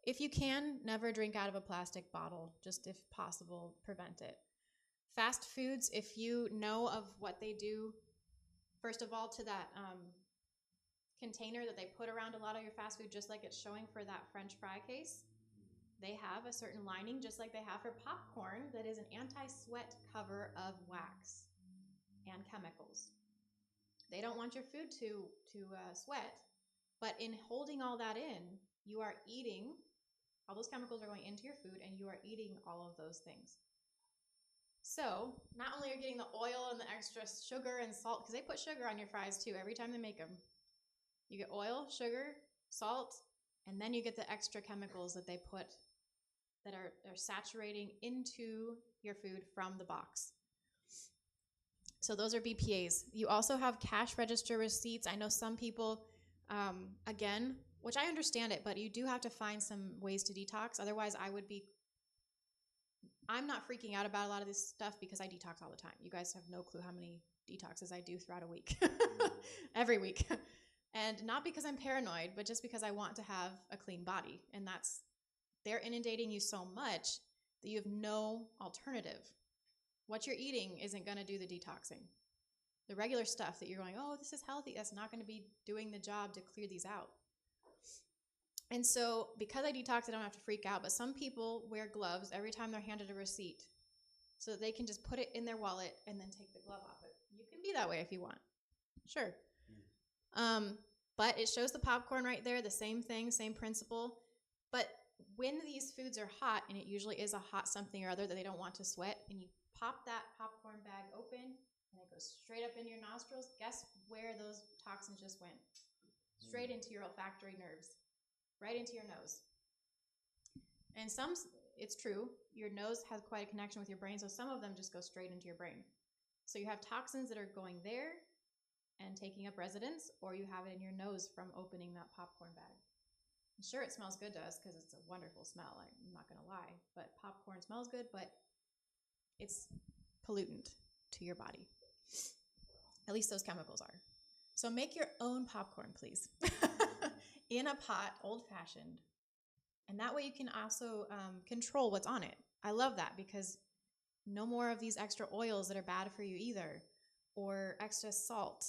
If you can, never drink out of a plastic bottle, just if possible, prevent it. Fast foods, if you know of what they do, first of all, to that container that they put around a lot of your fast food, just like it's showing for that French fry case, they have a certain lining, just like they have for popcorn, that is an anti-sweat cover of wax and chemicals. They don't want your food to sweat, but in holding all that in, you are eating, all those chemicals are going into your food, and you are eating all of those things. So not only are you getting the oil and the extra sugar and salt, because they put sugar on your fries too every time they make them. You get oil, sugar, salt, and then you get the extra chemicals that they put that are saturating into your food from the box. So those are BPAs. You also have cash register receipts. I know some people, again, which I understand it, but you do have to find some ways to detox. Otherwise, I'm not freaking out about a lot of this stuff because I detox all the time. You guys have no clue how many detoxes I do throughout a week, every week. And not because I'm paranoid, but just because I want to have a clean body. And they're inundating you so much that you have no alternative. What you're eating isn't going to do the detoxing. The regular stuff that you're going, oh, this is healthy, that's not going to be doing the job to clear these out. And so because I detox, I don't have to freak out. But some people wear gloves every time they're handed a receipt so that they can just put it in their wallet and then take the glove off it. You can be that way if you want. Sure. But it shows the popcorn right there, the same thing, same principle. But when these foods are hot, and it usually is a hot something or other that they don't want to sweat, and you pop that popcorn bag open and it goes straight up into your nostrils, guess where those toxins just went? Straight into your olfactory nerves, right into your nose. And some, it's true, your nose has quite a connection with your brain, so some of them just go straight into your brain. So you have toxins that are going there and taking up residence, or you have it in your nose from opening that popcorn bag. I'm sure it smells good to us because it's a wonderful smell, I'm not going to lie, but popcorn smells good, but it's pollutant to your body. At least those chemicals are. So make your own popcorn, please, in a pot, old-fashioned. And that way you can also control what's on it. I love that because no more of these extra oils that are bad for you either, or extra salt.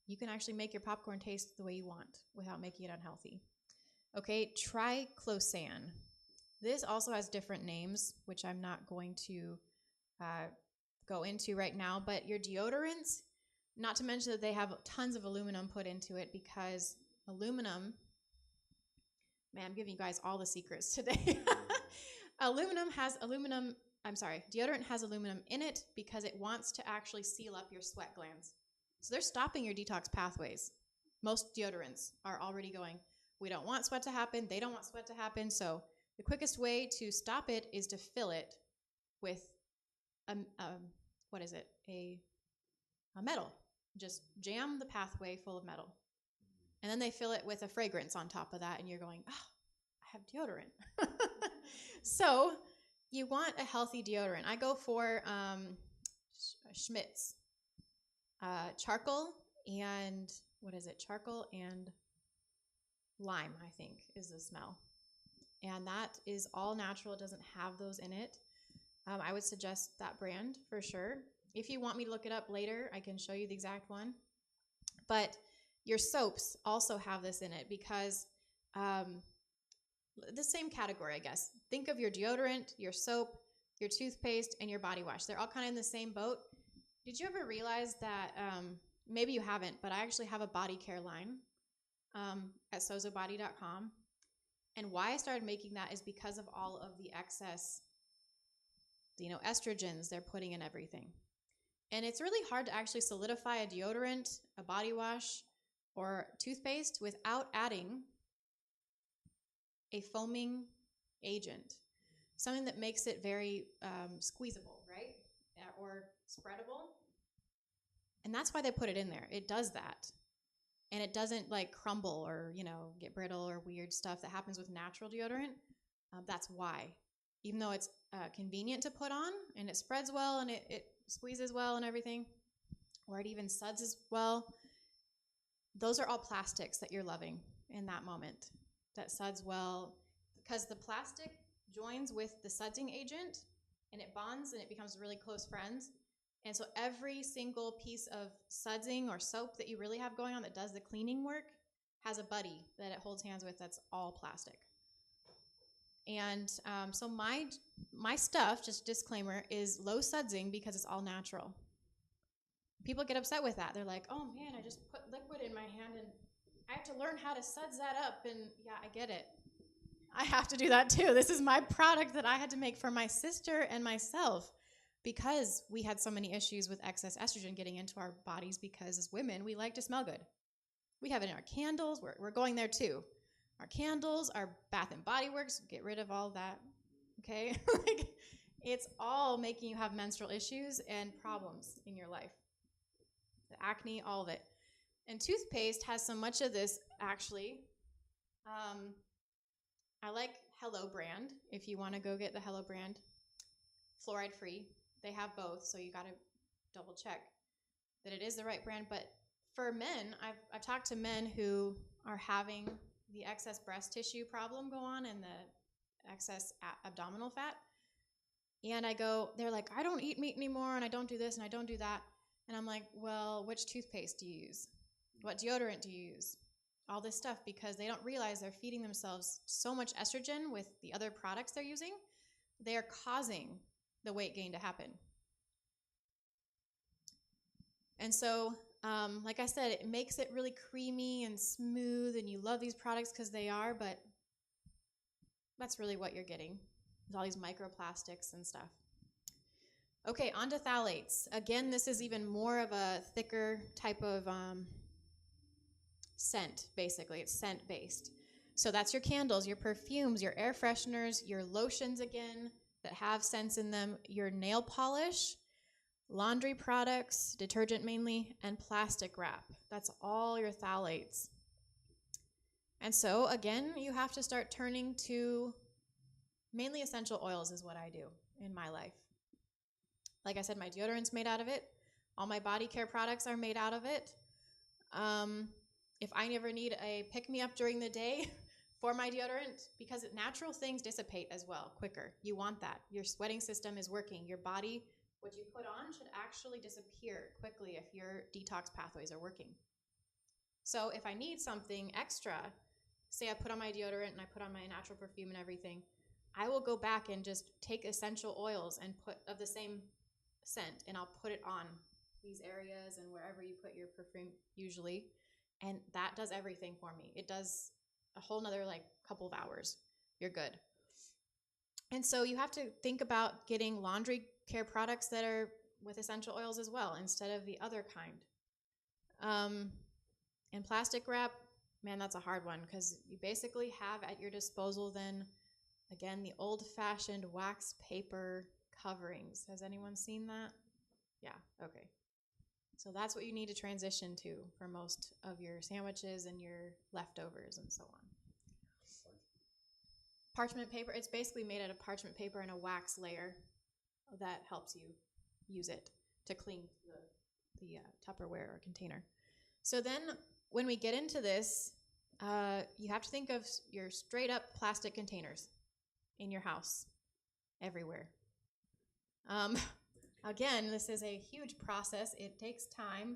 You can actually make your popcorn taste the way you want without making it unhealthy. Okay, triclosan. This also has different names, which I'm not going to go into right now, but your deodorants, not to mention that they have tons of aluminum put into it because aluminum, man, I'm giving you guys all the secrets today. Deodorant has aluminum in it because it wants to actually seal up your sweat glands. So they're stopping your detox pathways. Most deodorants are already going, we don't want sweat to happen, they don't want sweat to happen, so the quickest way to stop it is to fill it with a metal. Just jam the pathway full of metal. And then they fill it with a fragrance on top of that, and you're going, oh, I have deodorant. So you want a healthy deodorant. I go for Schmidt's. Charcoal and, charcoal and lime, I think, is the smell. And that is all natural. It doesn't have those in it. I would suggest that brand for sure. If you want me to look it up later, I can show you the exact one. But your soaps also have this in it because the same category, I guess. Think of your deodorant, your soap, your toothpaste, and your body wash. They're all kind of in the same boat. Did you ever realize that, maybe you haven't, but I actually have a body care line at sozobody.com. And why I started making that is because of all of the excess, estrogens they're putting in everything. And it's really hard to actually solidify a deodorant, a body wash, or toothpaste without adding a foaming agent, something that makes it very squeezable, right? Or spreadable. And that's why they put it in there. It does that. And it doesn't crumble or, get brittle or weird stuff that happens with natural deodorant. That's why. Even though it's convenient to put on and it spreads well and it squeezes well and everything, or it even suds as well, those are all plastics that you're loving in that moment. That suds well because the plastic joins with the sudsing agent and it bonds and it becomes really close friends. And so every single piece of sudsing or soap that you really have going on that does the cleaning work has a buddy that it holds hands with that's all plastic. And so my stuff, just disclaimer, is low sudsing because it's all natural. People get upset with that. They're like, oh man, I just put liquid in my hand and I have to learn how to suds that up. And yeah, I get it. I have to do that too. This is my product that I had to make for my sister and myself because we had so many issues with excess estrogen getting into our bodies because as women, we like to smell good. We have it in our candles. We're going there too. Our candles, our Bath and Body Works, get rid of all that, okay? It's all making you have menstrual issues and problems in your life. The acne, all of it. And toothpaste has so much of this, actually. I like Hello brand, if you want to go get the Hello brand. Fluoride free. They have both, so you got to double check that it is the right brand. But for men, I've talked to men who are having the excess breast tissue problem go on and the excess abdominal fat. And they're like, I don't eat meat anymore and I don't do this and I don't do that. And I'm like, well, which toothpaste do you use? What deodorant do you use? All this stuff because they don't realize they're feeding themselves so much estrogen with the other products they're using. They are causing the weight gain to happen. And so, like I said, it makes it really creamy and smooth, and you love these products because they are, but that's really what you're getting. There's all these microplastics and stuff. Okay, on to phthalates. Again, this is even more of a thicker type of scent, basically. It's scent-based. So that's your candles, your perfumes, your air fresheners, your lotions, again, that have scents in them, your nail polish, laundry products, detergent mainly, and plastic wrap. That's all your phthalates. And so, again, you have to start turning to mainly essential oils is what I do in my life. Like I said, my deodorant's made out of it. All my body care products are made out of it. If I never need a pick-me-up during the day for my deodorant, because natural things dissipate as well quicker. You want that. Your sweating system is working. Your body, what you put on should actually disappear quickly if your detox pathways are working. So if I need something extra, say I put on my deodorant and I put on my natural perfume and everything, I will go back and just take essential oils and put of the same scent, and I'll put it on these areas and wherever you put your perfume usually. And that does everything for me. It does a whole nother like couple of hours. You're good. And so you have to think about getting laundry care products that are with essential oils as well, instead of the other kind. And plastic wrap, man, that's a hard one, because you basically have at your disposal then, again, the old-fashioned wax paper coverings. Has anyone seen that? Yeah, okay. So that's what you need to transition to for most of your sandwiches and your leftovers and so on. Parchment paper, it's basically made out of parchment paper and a wax layer that helps you use it to clean the Tupperware or container. So then when we get into this, you have to think of your straight up plastic containers in your house, everywhere. Again, this is a huge process. It takes time.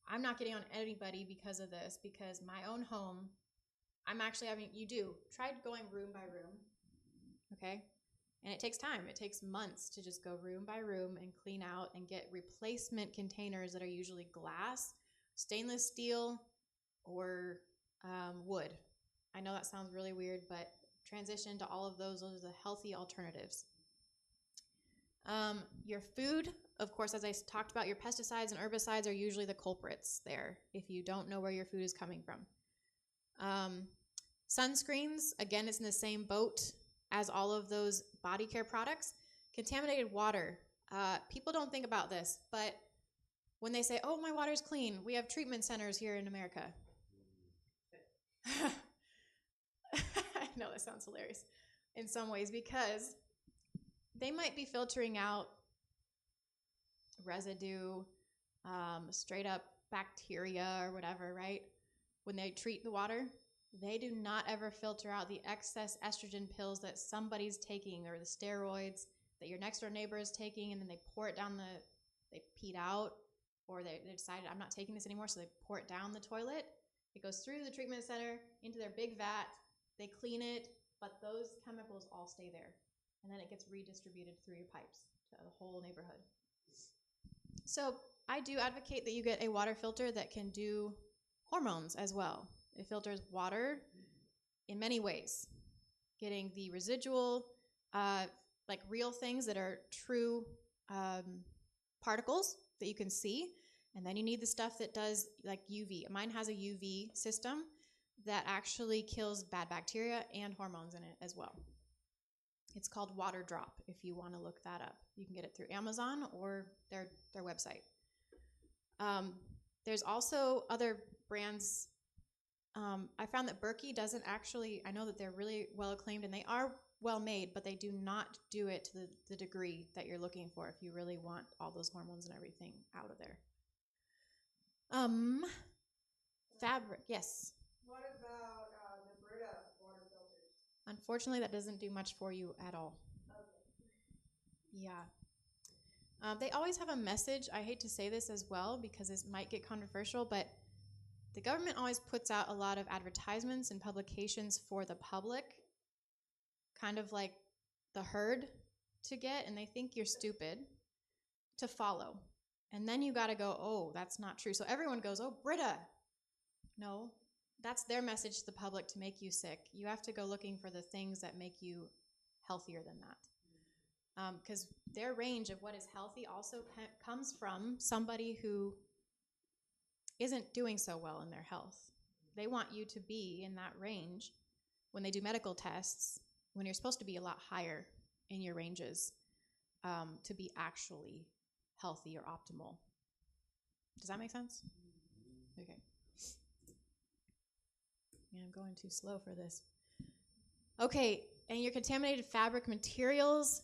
I'm not getting on anybody because of this, because my own home, I'm actually having, try going room by room, okay? And it takes time. It takes months to just go room by room and clean out and get replacement containers that are usually glass, stainless steel, or wood. I know that sounds really weird, but transition to all of those are the healthy alternatives. Your food, of course, as I talked about, your pesticides and herbicides are usually the culprits there if you don't know where your food is coming from. Sunscreens, again, it's in the same boat as all of those body care products. Contaminated water. People don't think about this, but when they say, oh, my water's clean, we have treatment centers here in America. I know that sounds hilarious in some ways, because they might be filtering out residue, straight up bacteria or whatever, right? When they treat the water, they do not ever filter out the excess estrogen pills that somebody's taking, or the steroids that your next door neighbor is taking, and then they pour it down they peed out, or they decided, I'm not taking this anymore, so they pour it down the toilet. It goes through the treatment center into their big vat. They clean it, but those chemicals all stay there. And then it gets redistributed through your pipes to the whole neighborhood. So I do advocate that you get a water filter that can do hormones as well. It filters water in many ways, getting the residual, like real things that are true particles that you can see. And then you need the stuff that does like UV. Mine has a UV system that actually kills bad bacteria and hormones in it as well. It's called Water Drop if you want to look that up. You can get it through Amazon or their website. There's also other brands. I found that Berkey doesn't actually, I know that they're really well acclaimed and they are well made, but they do not do it to the degree that you're looking for if you really want all those hormones and everything out of there. Fabric, yes. What about the Brita water filters? Unfortunately, that doesn't do much for you at all. Okay. Yeah. They always have a message. I hate to say this as well because this might get controversial, but the government always puts out a lot of advertisements and publications for the public, kind of like the herd to get, and they think you're stupid to follow. And then you got to go, oh, that's not true. So everyone goes, oh, Brita. No, that's their message to the public to make you sick. You have to go looking for the things that make you healthier than that. Because their range of what is healthy also comes from somebody who isn't doing so well in their health. They want you to be in that range when they do medical tests, when you're supposed to be a lot higher in your ranges to be actually healthy or optimal. Does that make sense? Okay. Yeah, I'm going too slow for this. Okay, and your contaminated fabric materials,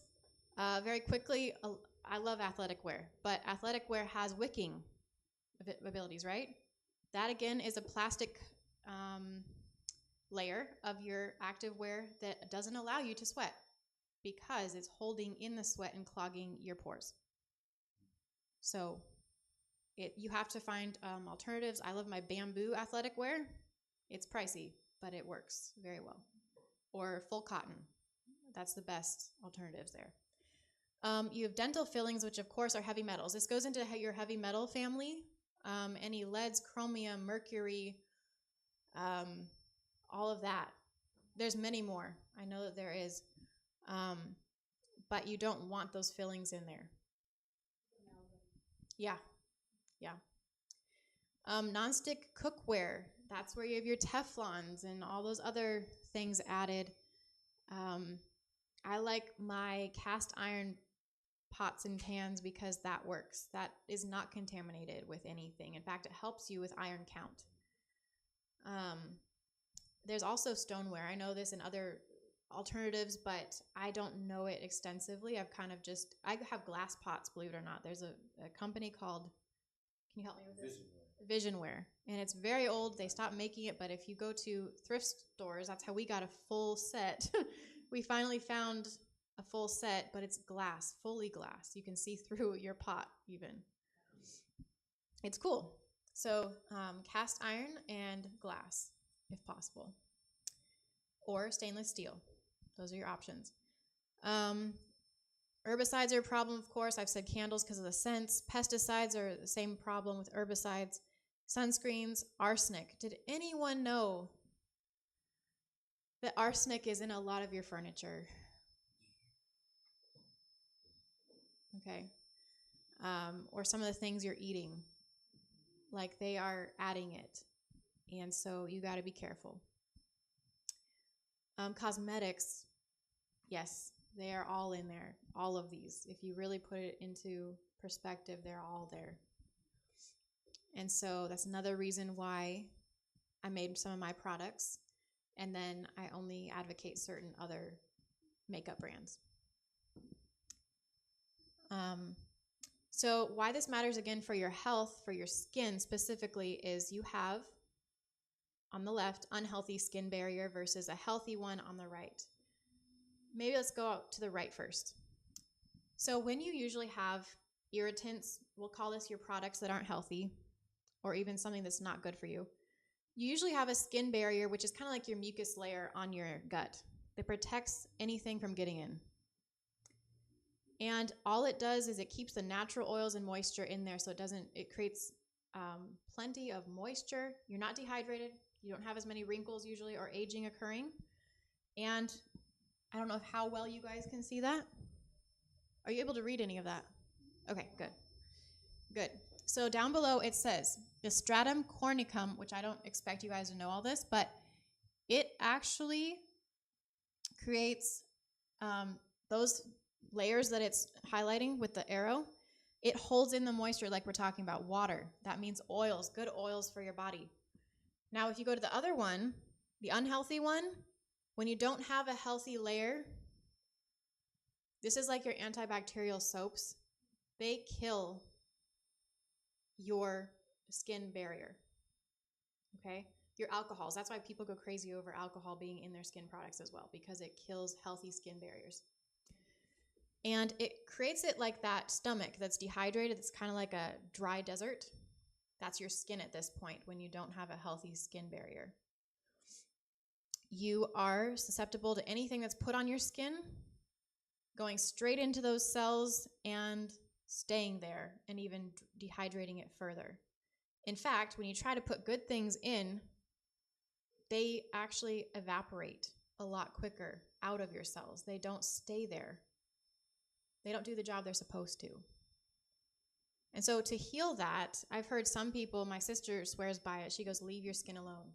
very quickly, I love athletic wear, but athletic wear has wicking abilities, right? That again is a plastic layer of your active wear that doesn't allow you to sweat because it's holding in the sweat and clogging your pores. So you have to find alternatives. I love my bamboo athletic wear. It's pricey, but it works very well. Or full cotton. That's the best alternatives there. You have dental fillings, which of course are heavy metals. This goes into your heavy metal family. Any leads, chromium, mercury, all of that. There's many more. I know that there is. But you don't want those fillings in there. Yeah. Nonstick cookware. That's where you have your Teflons and all those other things added. I like my cast iron pots and pans because that works. That is not contaminated with anything. In fact, it helps you with iron count. There's also stoneware. I know this in other alternatives, but I don't know it extensively. I have glass pots, believe it or not. There's a company called, can you help me with this? Visionware. And it's very old. They stopped making it, but if you go to thrift stores, that's how we got a full set. We finally found a full set, but it's glass, fully glass. You can see through your pot even. It's cool. So cast iron and glass, if possible. Or stainless steel. Those are your options. Herbicides are a problem, of course. I've said candles because of the scents. Pesticides are the same problem with herbicides. Sunscreens, arsenic. Did anyone know that arsenic is in a lot of your furniture? Okay. Or some of the things you're eating. Like they are adding it. And so you got to be careful. Cosmetics, yes, they are all in there. All of these. If you really put it into perspective, they're all there. And so that's another reason why I made some of my products. And then I only advocate certain other makeup brands. So why this matters again for your health, for your skin specifically, is you have on the left unhealthy skin barrier versus a healthy one on the right. Maybe let's go out to the right first. So when you usually have irritants, we'll call this your products that aren't healthy, or even something that's not good for you, you usually have a skin barrier, which is kind of like your mucus layer on your gut. It protects anything from getting in. And all it does is it keeps the natural oils and moisture in there, so it creates plenty of moisture. You're not dehydrated. You don't have as many wrinkles usually or aging occurring. And I don't know how well you guys can see that. Are you able to read any of that? Okay, good. So down below it says the stratum cornicum, which I don't expect you guys to know all this, but it actually creates those layers that it's highlighting with the arrow. It holds in the moisture like we're talking about, water. That means oils, good oils for your body. Now, if you go to the other one, the unhealthy one, when you don't have a healthy layer, this is like your antibacterial soaps. They kill your skin barrier, okay? Your alcohols. That's why people go crazy over alcohol being in their skin products as well, because it kills healthy skin barriers. And it creates it like that stomach that's dehydrated. It's kind of like a dry desert. That's your skin at this point when you don't have a healthy skin barrier. You are susceptible to anything that's put on your skin, going straight into those cells and staying there and even dehydrating it further. In fact, when you try to put good things in, they actually evaporate a lot quicker out of your cells. They don't stay there. They don't do the job they're supposed to. And so to heal that, I've heard some people, my sister swears by it, she goes, leave your skin alone.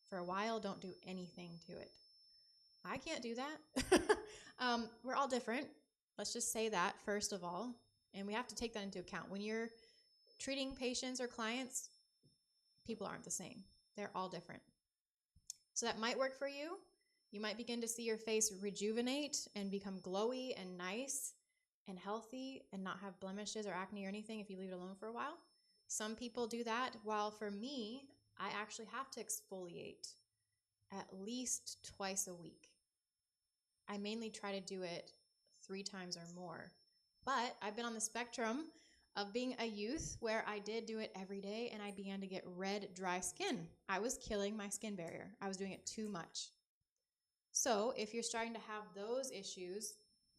For a while, don't do anything to it. I can't do that. We're all different. Let's just say that first of all. And we have to take that into account. When you're treating patients or clients, people aren't the same. They're all different. So that might work for you. You might begin to see your face rejuvenate and become glowy and nice and healthy and not have blemishes or acne or anything if you leave it alone for a while. Some people do that, while for me, I actually have to exfoliate at least twice a week. I mainly try to do it 3 times or more. But I've been on the spectrum of being a youth where I did do it every day and I began to get red, dry skin. I was killing my skin barrier. I was doing it too much. So if you're starting to have those issues,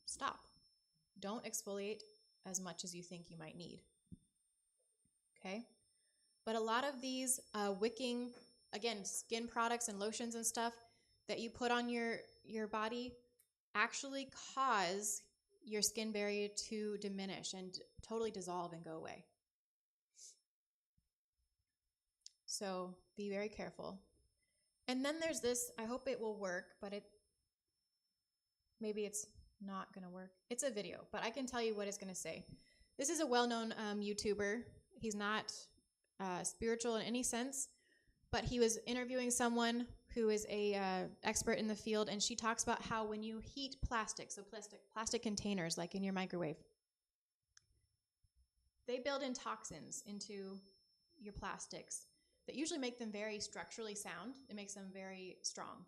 stop. Don't exfoliate as much as you think you might need. Okay? But a lot of these wicking, again, skin products and lotions and stuff that you put on your body actually cause your skin barrier to diminish and totally dissolve and go away. So be very careful. And then there's this, I hope it will work, but maybe it's not going to work. It's a video, but I can tell you what it's going to say. This is a well-known YouTuber. He's not spiritual in any sense, but he was interviewing someone who is a expert in the field, and she talks about how when you heat plastic, so plastic containers like in your microwave, they build in toxins into your plastics that usually make them very structurally sound. It makes them very strong.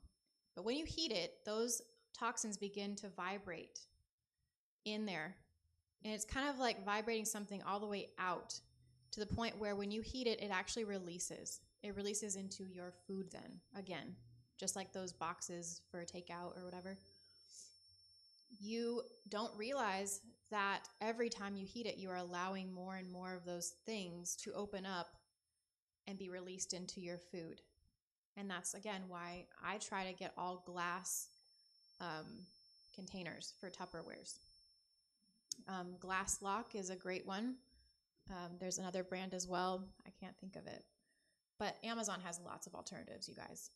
But when you heat it, those toxins begin to vibrate in there. And it's kind of like vibrating something all the way out to the point where when you heat it, it actually releases. It releases into your food then, again, just like those boxes for takeout or whatever. You don't realize that every time you heat it, you are allowing more and more of those things to open up and be released into your food. And that's, again, why I try to get all glass containers for Tupperwares. Glass Lock is a great one. There's another brand as well. I can't think of it. But Amazon has lots of alternatives, you guys.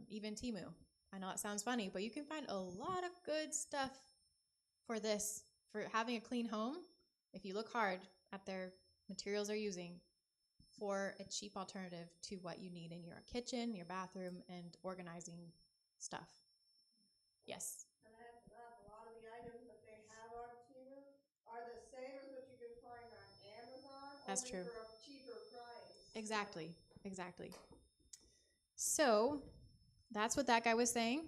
Even Temu. I know it sounds funny, but you can find a lot of good stuff for this, for having a clean home. If you look hard at their materials they're using for a cheap alternative to what you need in your kitchen, your bathroom, and organizing stuff. Yes? And I have to laugh, a lot of the items that they have on Temu are the same as what you can find on Amazon, That's only true. for a cheaper price. Exactly. So that's what that guy was saying.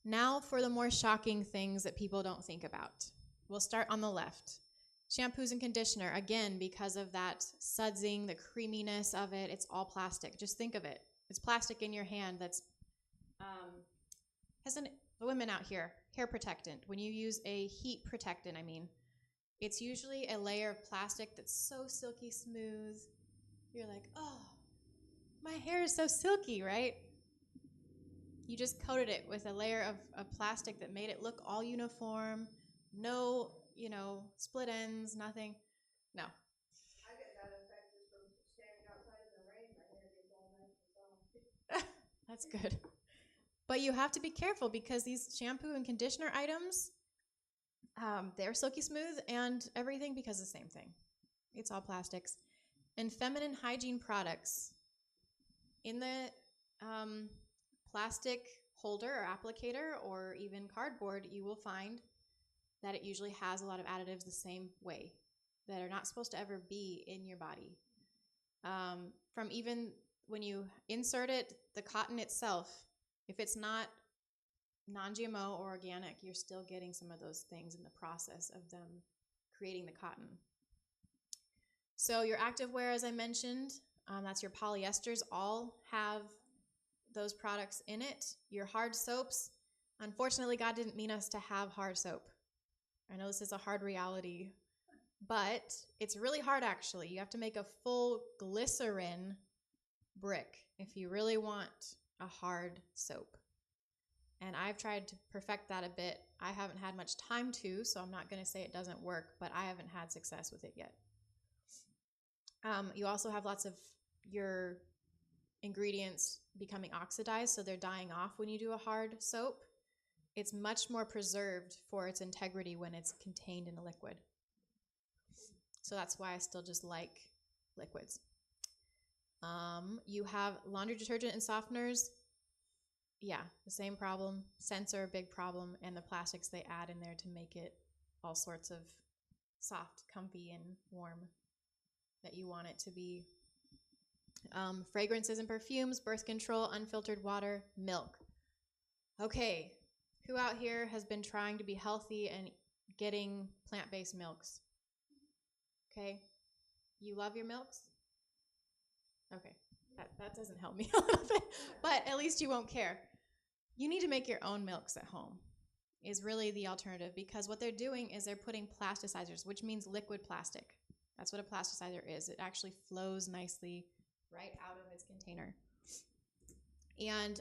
Now for the more shocking things that people don't think about. We'll start on the left. Shampoos and conditioner, again, because of that sudsing, the creaminess of it, it's all plastic. Just think of it. It's plastic in your hand that's, the women out here, hair protectant. When you use a heat protectant, it's usually a layer of plastic that's so silky smooth. You're like, oh, my hair is so silky, right? You just coated it with a layer of plastic that made it look all uniform. No, split ends, nothing. No. I get that effect just from standing outside in the rain. My hair gets all nice and soft. That's good. But you have to be careful because these shampoo and conditioner items, they're silky smooth and everything because of the same thing. It's all plastics. And feminine hygiene products. In the plastic holder or applicator or even cardboard, you will find that it usually has a lot of additives the same way that are not supposed to ever be in your body. From even when you insert it, the cotton itself, if it's not non-GMO or organic, you're still getting some of those things in the process of them creating the cotton. So your activewear, as I mentioned, that's your polyesters, all have those products in it. Your hard soaps, unfortunately, God didn't mean us to have hard soap. I know this is a hard reality, but it's really hard actually. You have to make a full glycerin brick if you really want a hard soap. And I've tried to perfect that a bit. I haven't had much time to, so I'm not going to say it doesn't work, but I haven't had success with it yet. You also have lots of your ingredients becoming oxidized, so they're dying off when you do a hard soap. It's much more preserved for its integrity when it's contained in a liquid. So that's why I still just like liquids. You have laundry detergent and softeners. Yeah, the same problem. Scents are a big problem, and the plastics they add in there to make it all sorts of soft, comfy, and warm that you want it to be. Fragrances and perfumes, birth control, unfiltered water, milk. Okay, who out here has been trying to be healthy and getting plant-based milks? Okay, you love your milks? Okay, that doesn't help me a little bit, but at least you won't care. You need to make your own milks at home is really the alternative, because what they're doing is they're putting plasticizers, which means liquid plastic. That's what a plasticizer is. It actually flows nicely right out of its container. And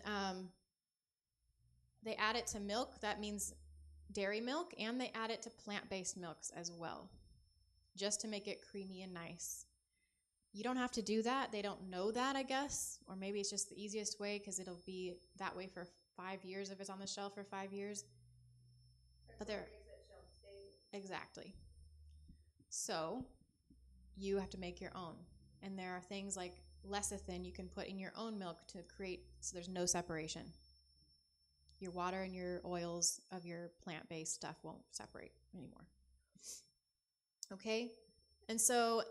they add it to milk. That means dairy milk, and they add it to plant-based milks as well, just to make it creamy and nice. You don't have to do that. They don't know that, I guess, or maybe it's just the easiest way because it'll be that way for 5 years if it's on the shelf for 5 years. But they're exactly. So you have to make your own, and there are things like lecithin you can put in your own milk to create so there's no separation. Your water and your oils of your plant-based stuff won't separate anymore. Okay, and so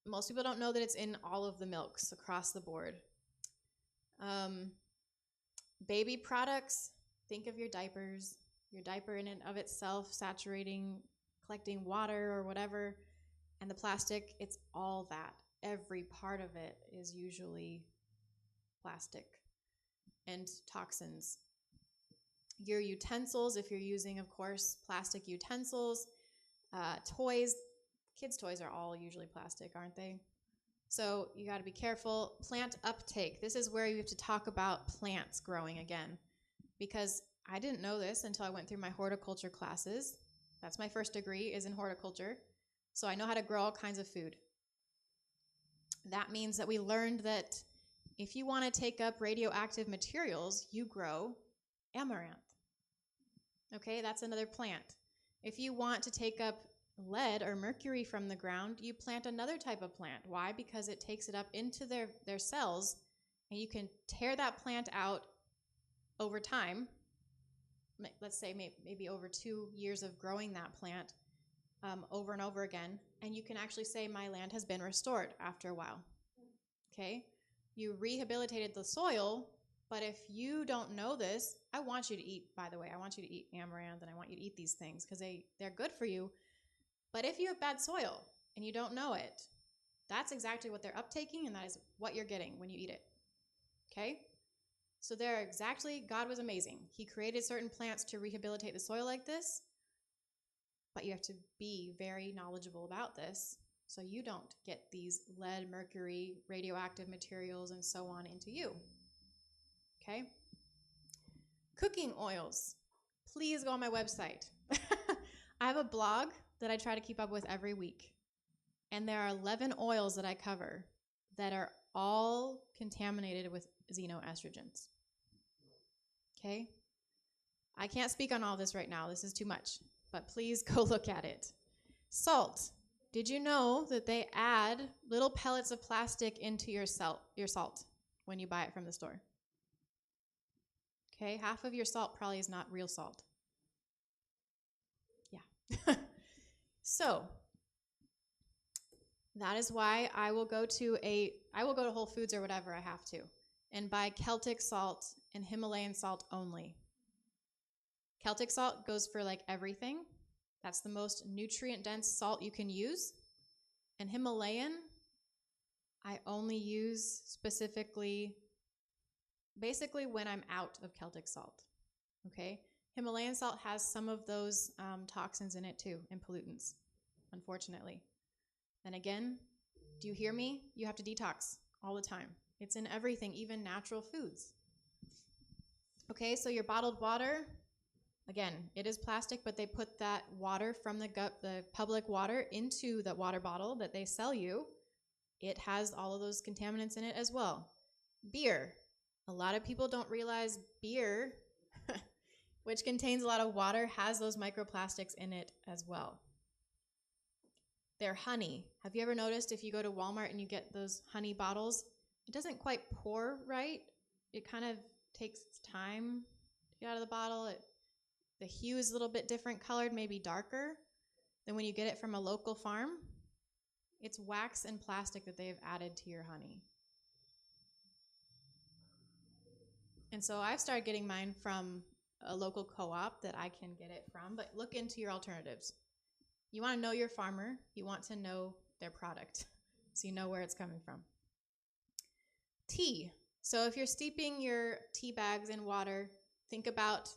most people don't know that it's in all of the milks across the board. Baby products, think of your diapers. Your diaper in and of itself, saturating, collecting water or whatever, and the plastic, it's all that. Every part of it is usually plastic and toxins. Your utensils, if you're using, of course, plastic utensils, toys, kids' toys are all usually plastic, aren't they? So you got to be careful. Plant uptake. This is where you have to talk about plants growing again, because I didn't know this until I went through my horticulture classes. That's my first degree, is in horticulture. So I know how to grow all kinds of food. That means that we learned that if you want to take up radioactive materials, you grow amaranth. Okay, that's another plant. If you want to take up lead or mercury from the ground, you plant another type of plant. Why? Because it takes it up into their cells, and you can tear that plant out over time. Let's say maybe over 2 years of growing that plant over and over again, and you can actually say my land has been restored after a while. Okay? You rehabilitated the soil, but if you don't know this, I want you to eat, by the way, I want you to eat amaranth, and I want you to eat these things because they're good for you. But if you have bad soil and you don't know it, that's exactly what they're uptaking, and that is what you're getting when you eat it. Okay? So God was amazing. He created certain plants to rehabilitate the soil like this, but you have to be very knowledgeable about this so you don't get these lead, mercury, radioactive materials, and so on into you. Okay? Cooking oils. Please go on my website. I have a blog that I try to keep up with every week, and there are 11 oils that I cover that are all contaminated with xenoestrogens. Okay? I can't speak on all this right now. This is too much. But please go look at it. Salt. Did you know that they add little pellets of plastic into your salt when you buy it from the store? Okay? Half of your salt probably is not real salt. Yeah. So, that is why I will go to Whole Foods or whatever I have to and buy Celtic salt and Himalayan salt only. Celtic salt goes for like everything. That's the most nutrient-dense salt you can use. And Himalayan, I only use specifically, basically when I'm out of Celtic salt. Okay? Himalayan salt has some of those toxins in it too, and pollutants, unfortunately. And again, do you hear me? You have to detox all the time. It's in everything, even natural foods. Okay, so your bottled water, again, it is plastic, but they put that water from the public water into the water bottle that they sell you. It has all of those contaminants in it as well. Beer. A lot of people don't realize beer, which contains a lot of water, has those microplastics in it as well. Their honey. Have you ever noticed if you go to Walmart and you get those honey bottles, it doesn't quite pour right. It kind of takes time to get out of the bottle. The hue is a little bit different colored, maybe darker. than when you get it from a local farm. It's wax and plastic that they have added to your honey. And so I've started getting mine from a local co-op that I can get it from, but look into your alternatives. You want to know your farmer. You want to know their product so you know where it's coming from. Tea. So if you're steeping your tea bags in water, think about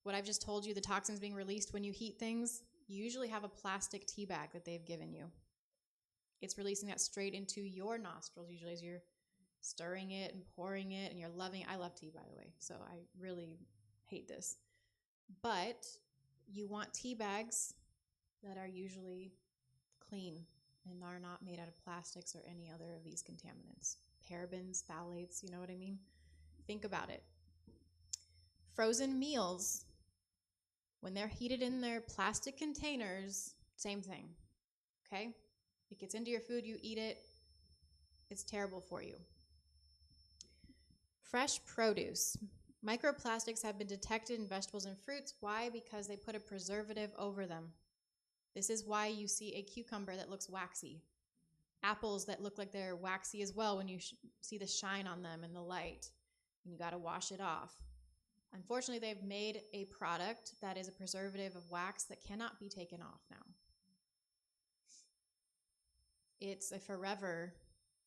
what I've just told you, the toxins being released when you heat things. You usually have a plastic tea bag that they've given you. It's releasing that straight into your nostrils, usually as you're stirring it and pouring it, and you're loving it. I love tea, by the way, so I really hate this. But you want tea bags that are usually clean and are not made out of plastics or any other of these contaminants. Parabens, phthalates, you know what I mean? Think about it. Frozen meals, when they're heated in their plastic containers, same thing, okay? It gets into your food, you eat it, it's terrible for you. Fresh produce. Microplastics have been detected in vegetables and fruits. Why? Because they put a preservative over them. This is why you see a cucumber that looks waxy. Apples that look like they're waxy as well when you see the shine on them in the light. And you got to wash it off. Unfortunately, they've made a product that is a preservative of wax that cannot be taken off now. It's a forever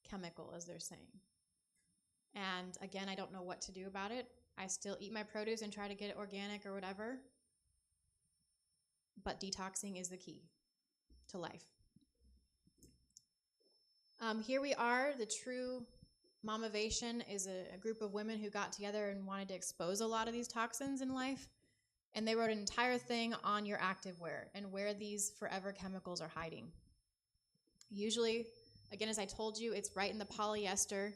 chemical, as they're saying. And again, I don't know what to do about it. I still eat my produce and try to get it organic or whatever. But detoxing is the key to life. Here we are. The True Momavation is a group of women who got together and wanted to expose a lot of these toxins in life. And they wrote an entire thing on your activewear and where these forever chemicals are hiding. Usually, again, as I told you, it's right in the polyester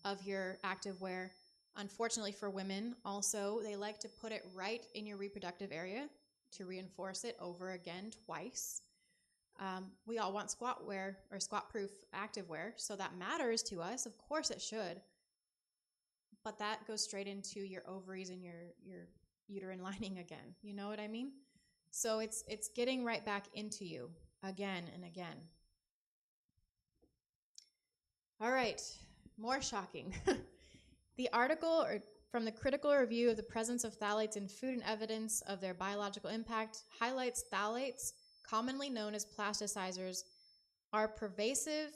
of your activewear. Unfortunately for women, also, they like to put it right in your reproductive area to reinforce it over again twice. We all want squat wear or squat-proof activewear, so that matters to us. Of course it should. But that goes straight into your ovaries and your uterine lining again. You know what I mean? So it's getting right back into you again and again. All right, more shocking. The article from the Critical Review of the Presence of Phthalates in Food and Evidence of Their Biological Impact highlights phthalates, commonly known as plasticizers, are pervasive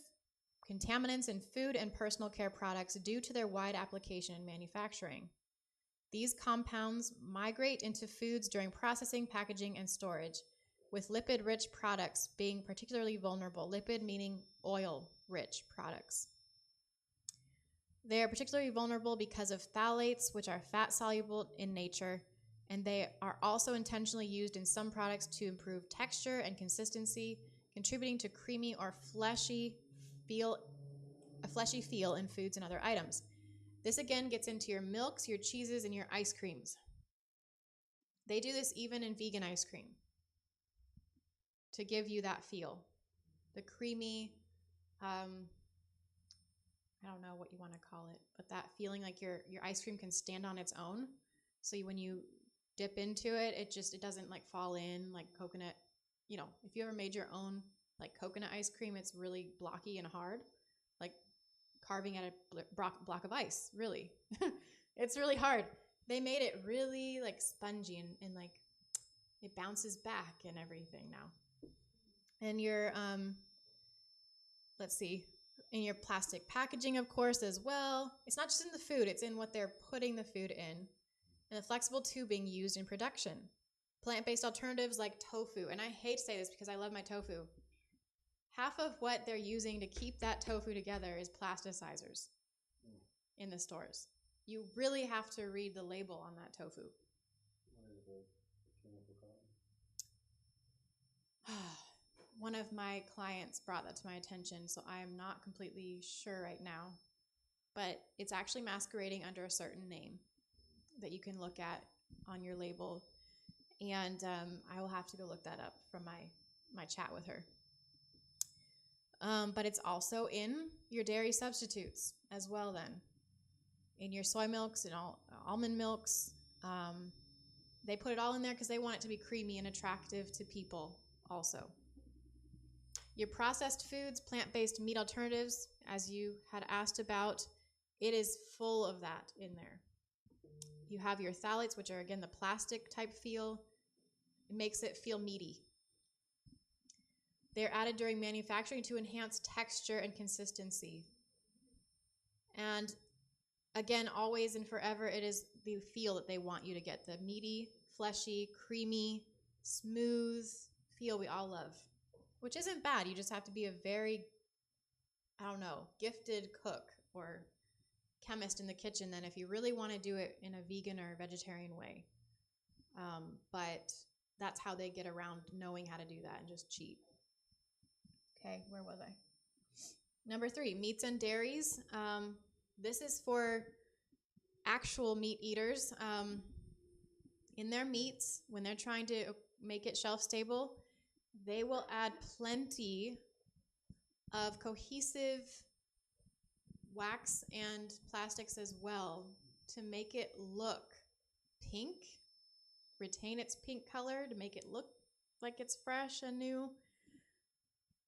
contaminants in food and personal care products due to their wide application in manufacturing. These compounds migrate into foods during processing, packaging, and storage, with lipid-rich products being particularly vulnerable. Lipid meaning oil-rich products. They are particularly vulnerable because of phthalates, which are fat-soluble in nature, and they are also intentionally used in some products to improve texture and consistency, contributing to creamy or fleshy feel in foods and other items. This again gets into your milks, your cheeses, and your ice creams. They do this even in vegan ice cream to give you that feel. The creamy, I don't know what you want to call it, but that feeling like your ice cream can stand on its own. So when you dip into it, it doesn't like fall in like coconut. You know, if you ever made your own like coconut ice cream, it's really blocky and hard, like carving at a block of ice, really. It's really hard. They made it really like spongy and like it bounces back and everything now. And your, let's see, in your plastic packaging, of course, as well. It's not just in the food, it's in what they're putting the food in. And the flexible tubing used in production. Plant-based alternatives like tofu, and I hate to say this because I love my tofu. Half of what they're using to keep that tofu together is plasticizers in the stores. You really have to read the label on that tofu. What is the chemical called? One of my clients brought that to my attention, so I am not completely sure right now. But it's actually masquerading under a certain name that you can look at on your label. And I will have to go look that up from my chat with her. But it's also in your dairy substitutes as well then. In your soy milks and almond milks. They put it all in there because they want it to be creamy and attractive to people also. Your processed foods, plant-based meat alternatives, as you had asked about, it is full of that in there. You have your phthalates, which are, again, the plastic type feel. It makes it feel meaty. They're added during manufacturing to enhance texture and consistency. And again, always and forever, it is the feel that they want you to get. The meaty, fleshy, creamy, smooth feel we all love. Which isn't bad. You just have to be a very, gifted cook or chemist in the kitchen then if you really want to do it in a vegan or vegetarian way. But that's how they get around knowing how to do that and just cheat. Okay, where was I? Number 3, meats and dairies. This is for actual meat eaters. In their meats, when they're trying to make it shelf stable, they will add plenty of cohesive wax and plastics as well to make it look pink, retain its pink color, to make it look like it's fresh and new.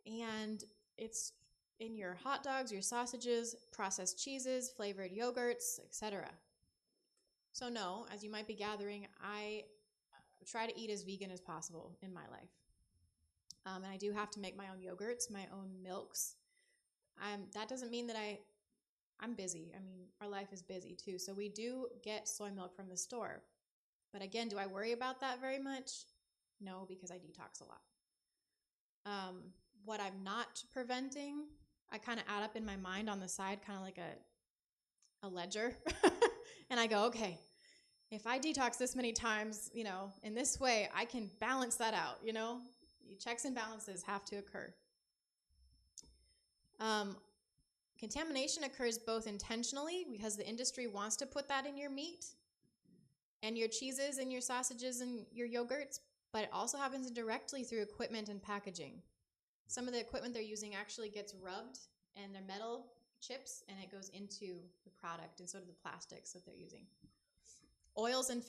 And it's in your hot dogs, your sausages, processed cheeses, flavored yogurts, etc. So no, as you might be gathering, I try to eat as vegan as possible in my life. And I do have to make my own yogurts, my own milks. That doesn't mean that I'm busy. I mean, our life is busy too. So we do get soy milk from the store. But again, do I worry about that very much? No, because I detox a lot. What I'm not preventing, I kind of add up in my mind on the side, kind of like a ledger. And I go, okay, if I detox this many times, in this way, I can balance that out, Checks and balances have to occur. Contamination occurs both intentionally, because the industry wants to put that in your meat and your cheeses and your sausages and your yogurts, but it also happens indirectly through equipment and packaging. Some of the equipment they're using actually gets rubbed, and they're metal chips, and it goes into the product, and so do the plastics that they're using. Oils and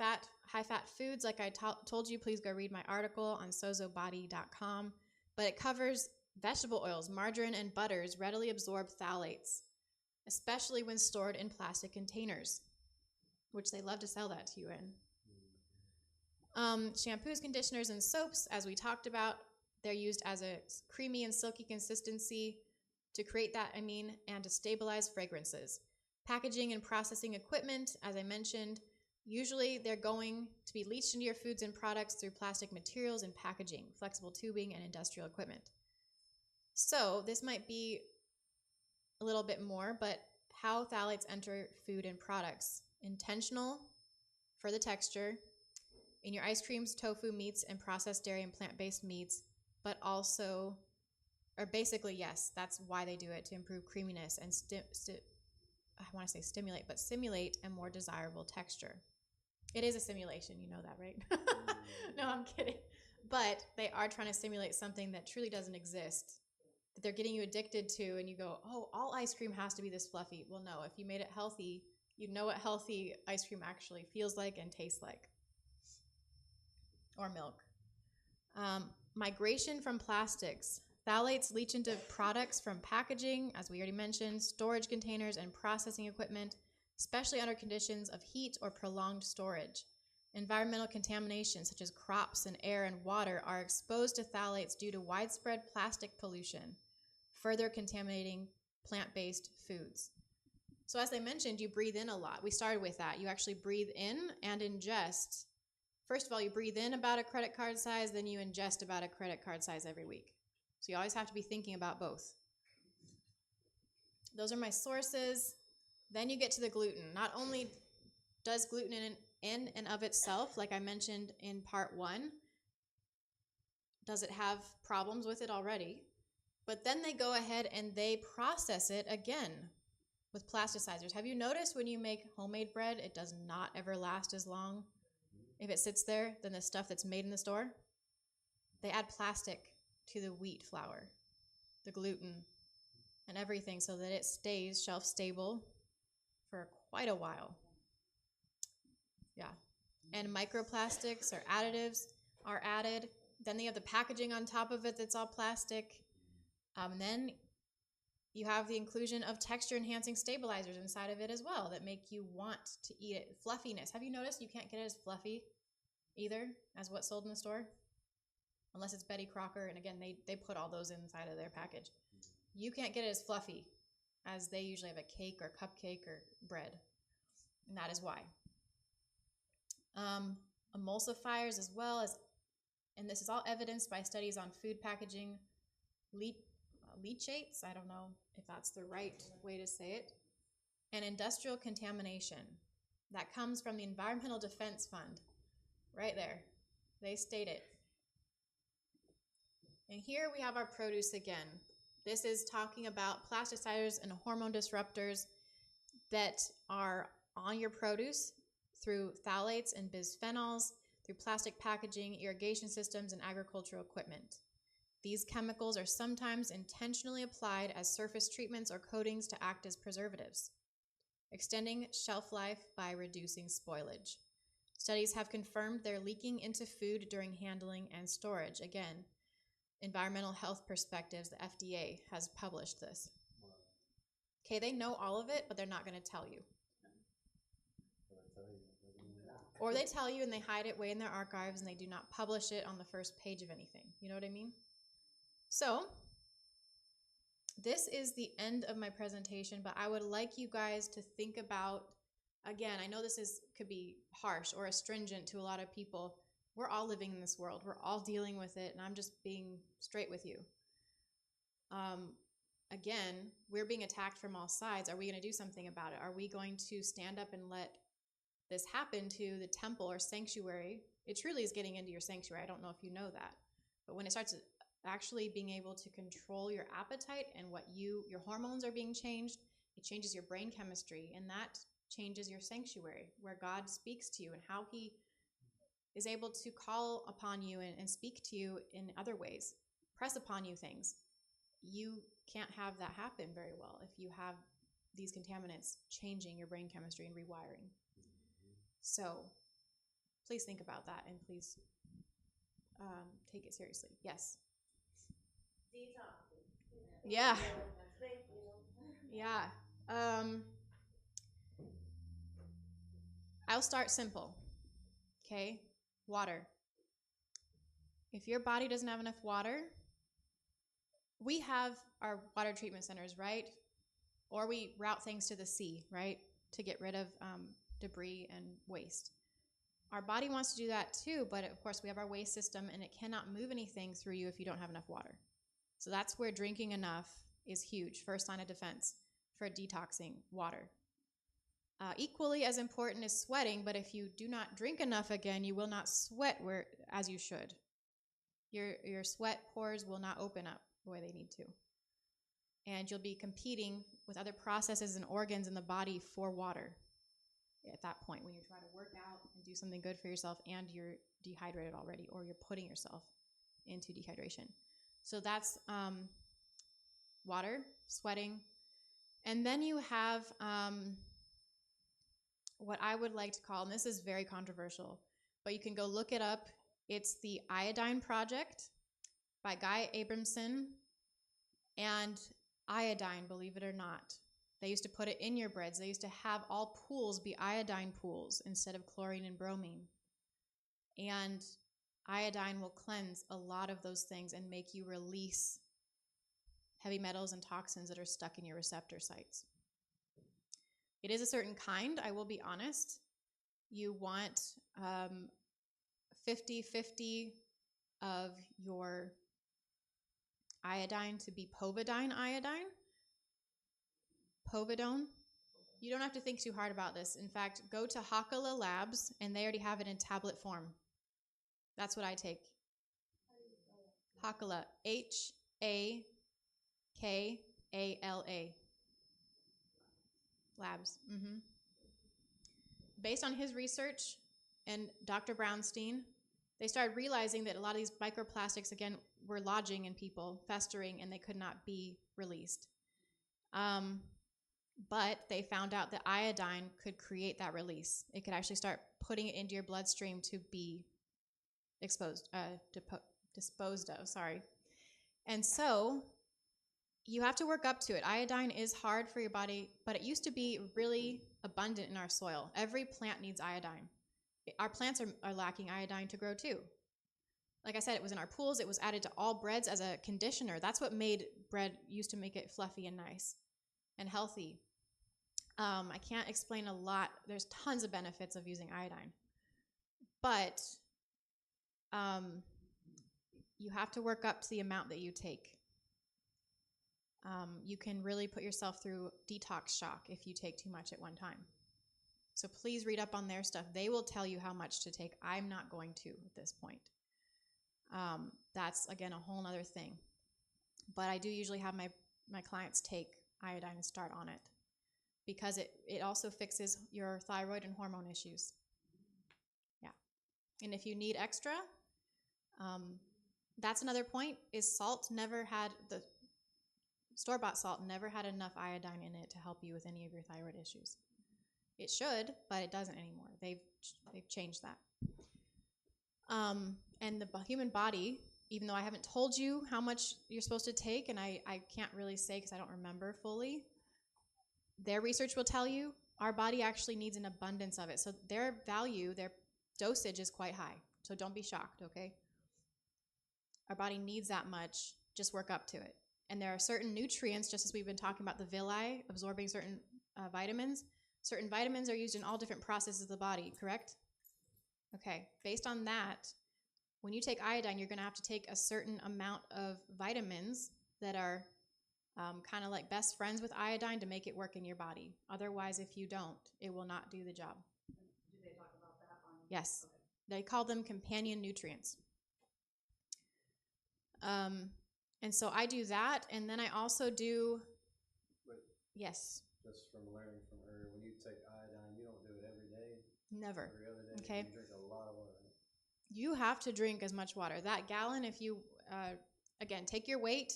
high-fat foods, like I told you, please go read my article on sozobody.com. But it covers vegetable oils, margarine, and butters readily absorb phthalates, especially when stored in plastic containers, which they love to sell that to you in. Shampoos, conditioners, and soaps, as we talked about, they're used as a creamy and silky consistency to create that amine and to stabilize fragrances. Packaging and processing equipment, as I mentioned, usually they're going to be leached into your foods and products through plastic materials and packaging, flexible tubing, and industrial equipment. So this might be a little bit more, but how phthalates enter food and products. Intentional for the texture, in your ice creams, tofu, meats, and processed dairy and plant-based meats, but also, or basically, yes, that's why they do it, to improve creaminess and simulate a more desirable texture. It is a simulation, you know that, right? No, I'm kidding. But they are trying to simulate something that truly doesn't exist, that they're getting you addicted to, and you go, oh, all ice cream has to be this fluffy. Well, no, if you made it healthy, you'd know what healthy ice cream actually feels like and tastes like. Or milk. Migration from plastics. Phthalates leach into products from packaging, as we already mentioned, storage containers, and processing equipment, especially under conditions of heat or prolonged storage. Environmental contamination, such as crops and air and water, are exposed to phthalates due to widespread plastic pollution, further contaminating plant-based foods. So as I mentioned, you breathe in a lot. We started with that. You actually breathe in and ingest. First of all, you breathe in about a credit card size, then you ingest about a credit card size every week. So you always have to be thinking about both. Those are my sources. Then you get to the gluten. Not only does gluten in and of itself, like I mentioned in part 1, does it have problems with it already, but then they go ahead and they process it again with plasticizers. Have you noticed when you make homemade bread, it does not ever last as long if it sits there than the stuff that's made in the store? They add plastic to the wheat flour, the gluten, and everything so that it stays shelf stable for quite a while. Yeah. And microplastics or additives are added. Then they have the packaging on top of it that's all plastic. Then you have the inclusion of texture enhancing stabilizers inside of it as well that make you want to eat it. Fluffiness. Have you noticed you can't get it as fluffy either as what's sold in the store? Unless it's Betty Crocker, and again, they put all those inside of their package. You can't get it as fluffy as they usually have a cake or cupcake or bread, and that is why. Emulsifiers as well as, and this is all evidenced by studies on food packaging, leachates, I don't know if that's the right way to say it, and industrial contamination. That comes from the Environmental Defense Fund, right there. They state it. And here we have our produce again. This is talking about plasticizers and hormone disruptors that are on your produce through phthalates and bisphenols, through plastic packaging, irrigation systems, and agricultural equipment. These chemicals are sometimes intentionally applied as surface treatments or coatings to act as preservatives, extending shelf life by reducing spoilage. Studies have confirmed they're leaking into food during handling and storage. Again, Environmental Health Perspectives, the FDA, has published this. Okay, they know all of it, but they're not going to tell you. Or they tell you and they hide it way in their archives and they do not publish it on the first page of anything. You know what I mean? So, this is the end of my presentation, but I would like you guys to think about, again, I know this could be harsh or astringent to a lot of people. We're all living in this world. We're all dealing with it, and I'm just being straight with you. Again, we're being attacked from all sides. Are we going to do something about it? Are we going to stand up and let this happen to the temple or sanctuary? It truly is getting into your sanctuary. I don't know if you know that. But when it starts actually being able to control your appetite and what your hormones are being changed, it changes your brain chemistry, and that changes your sanctuary, where God speaks to you and how he is able to call upon you and speak to you in other ways, press upon you things. You can't have that happen very well if you have these contaminants changing your brain chemistry and rewiring. So please think about that, and please take it seriously. Yes? Detoxing. Yeah. Thank you. Yeah. I'll start simple. Okay? Water. If your body doesn't have enough water, we have our water treatment centers, right? Or we route things to the sea, right? To get rid of debris and waste. Our body wants to do that too, but of course we have our waste system and it cannot move anything through you if you don't have enough water. So that's where drinking enough is huge. First line of defense for detoxing, water. Equally as important is sweating, but if you do not drink enough again, you will not sweat as you should. Your sweat pores will not open up the way they need to. And you'll be competing with other processes and organs in the body for water at that point when you try to work out and do something good for yourself and you're dehydrated already, or you're putting yourself into dehydration. So that's water, sweating. And then you have what I would like to call, and this is very controversial, but you can go look it up. It's the Iodine Project by Guy Abramson. And iodine, believe it or not, they used to put it in your breads. They used to have all pools be iodine pools instead of chlorine and bromine. And iodine will cleanse a lot of those things and make you release heavy metals and toxins that are stuck in your receptor sites. It is a certain kind, I will be honest. You want 50-50 of your iodine to be povidone iodine. Povidone. You don't have to think too hard about this. In fact, go to Hakala Labs, and they already have it in tablet form. That's what I take. Hakala. Hakala. Labs. Based on his research and Dr. Brownstein, they started realizing that a lot of these microplastics, again, were lodging in people, festering, and they could not be released. But they found out that iodine could create that release. It could actually start putting it into your bloodstream to be disposed of. And so You have to work up to it. Iodine is hard for your body, but it used to be really abundant in our soil. Every plant needs iodine. Our plants are lacking iodine to grow too. Like I said, it was in our pools. It was added to all breads as a conditioner. That's what made bread, used to make it fluffy and nice and healthy. I can't explain a lot. There's tons of benefits of using iodine. But you have to work up to the amount that you take. You can really put yourself through detox shock if you take too much at one time. So please read up on their stuff. They will tell you how much to take. I'm not going to at this point. That's, again, a whole other thing. But I do usually have my clients take iodine and start on it because it also fixes your thyroid and hormone issues. Yeah. And if you need extra, that's another point, is salt never had, the store-bought salt never had enough iodine in it to help you with any of your thyroid issues. It should, but it doesn't anymore. They've changed that. And the human body, even though I haven't told you how much you're supposed to take, and I can't really say because I don't remember fully, their research will tell you our body actually needs an abundance of it. So their dosage is quite high. So don't be shocked, okay? Our body needs that much. Just work up to it. And there are certain nutrients, just as we've been talking about the villi absorbing certain vitamins. Certain vitamins are used in all different processes of the body, correct? Okay, based on that, when you take iodine, you're going to have to take a certain amount of vitamins that are kind of like best friends with iodine to make it work in your body. Otherwise, if you don't, it will not do the job. Do they talk about that on? Yes. Okay. They call them companion nutrients. And so I do that, and then I also do, Wait, yes, just from learning from her, when you take iodine, you don't do it every day, never. every other day. Okay. You drink a lot of water. You have to drink as much water. That gallon, if you, again, take your weight.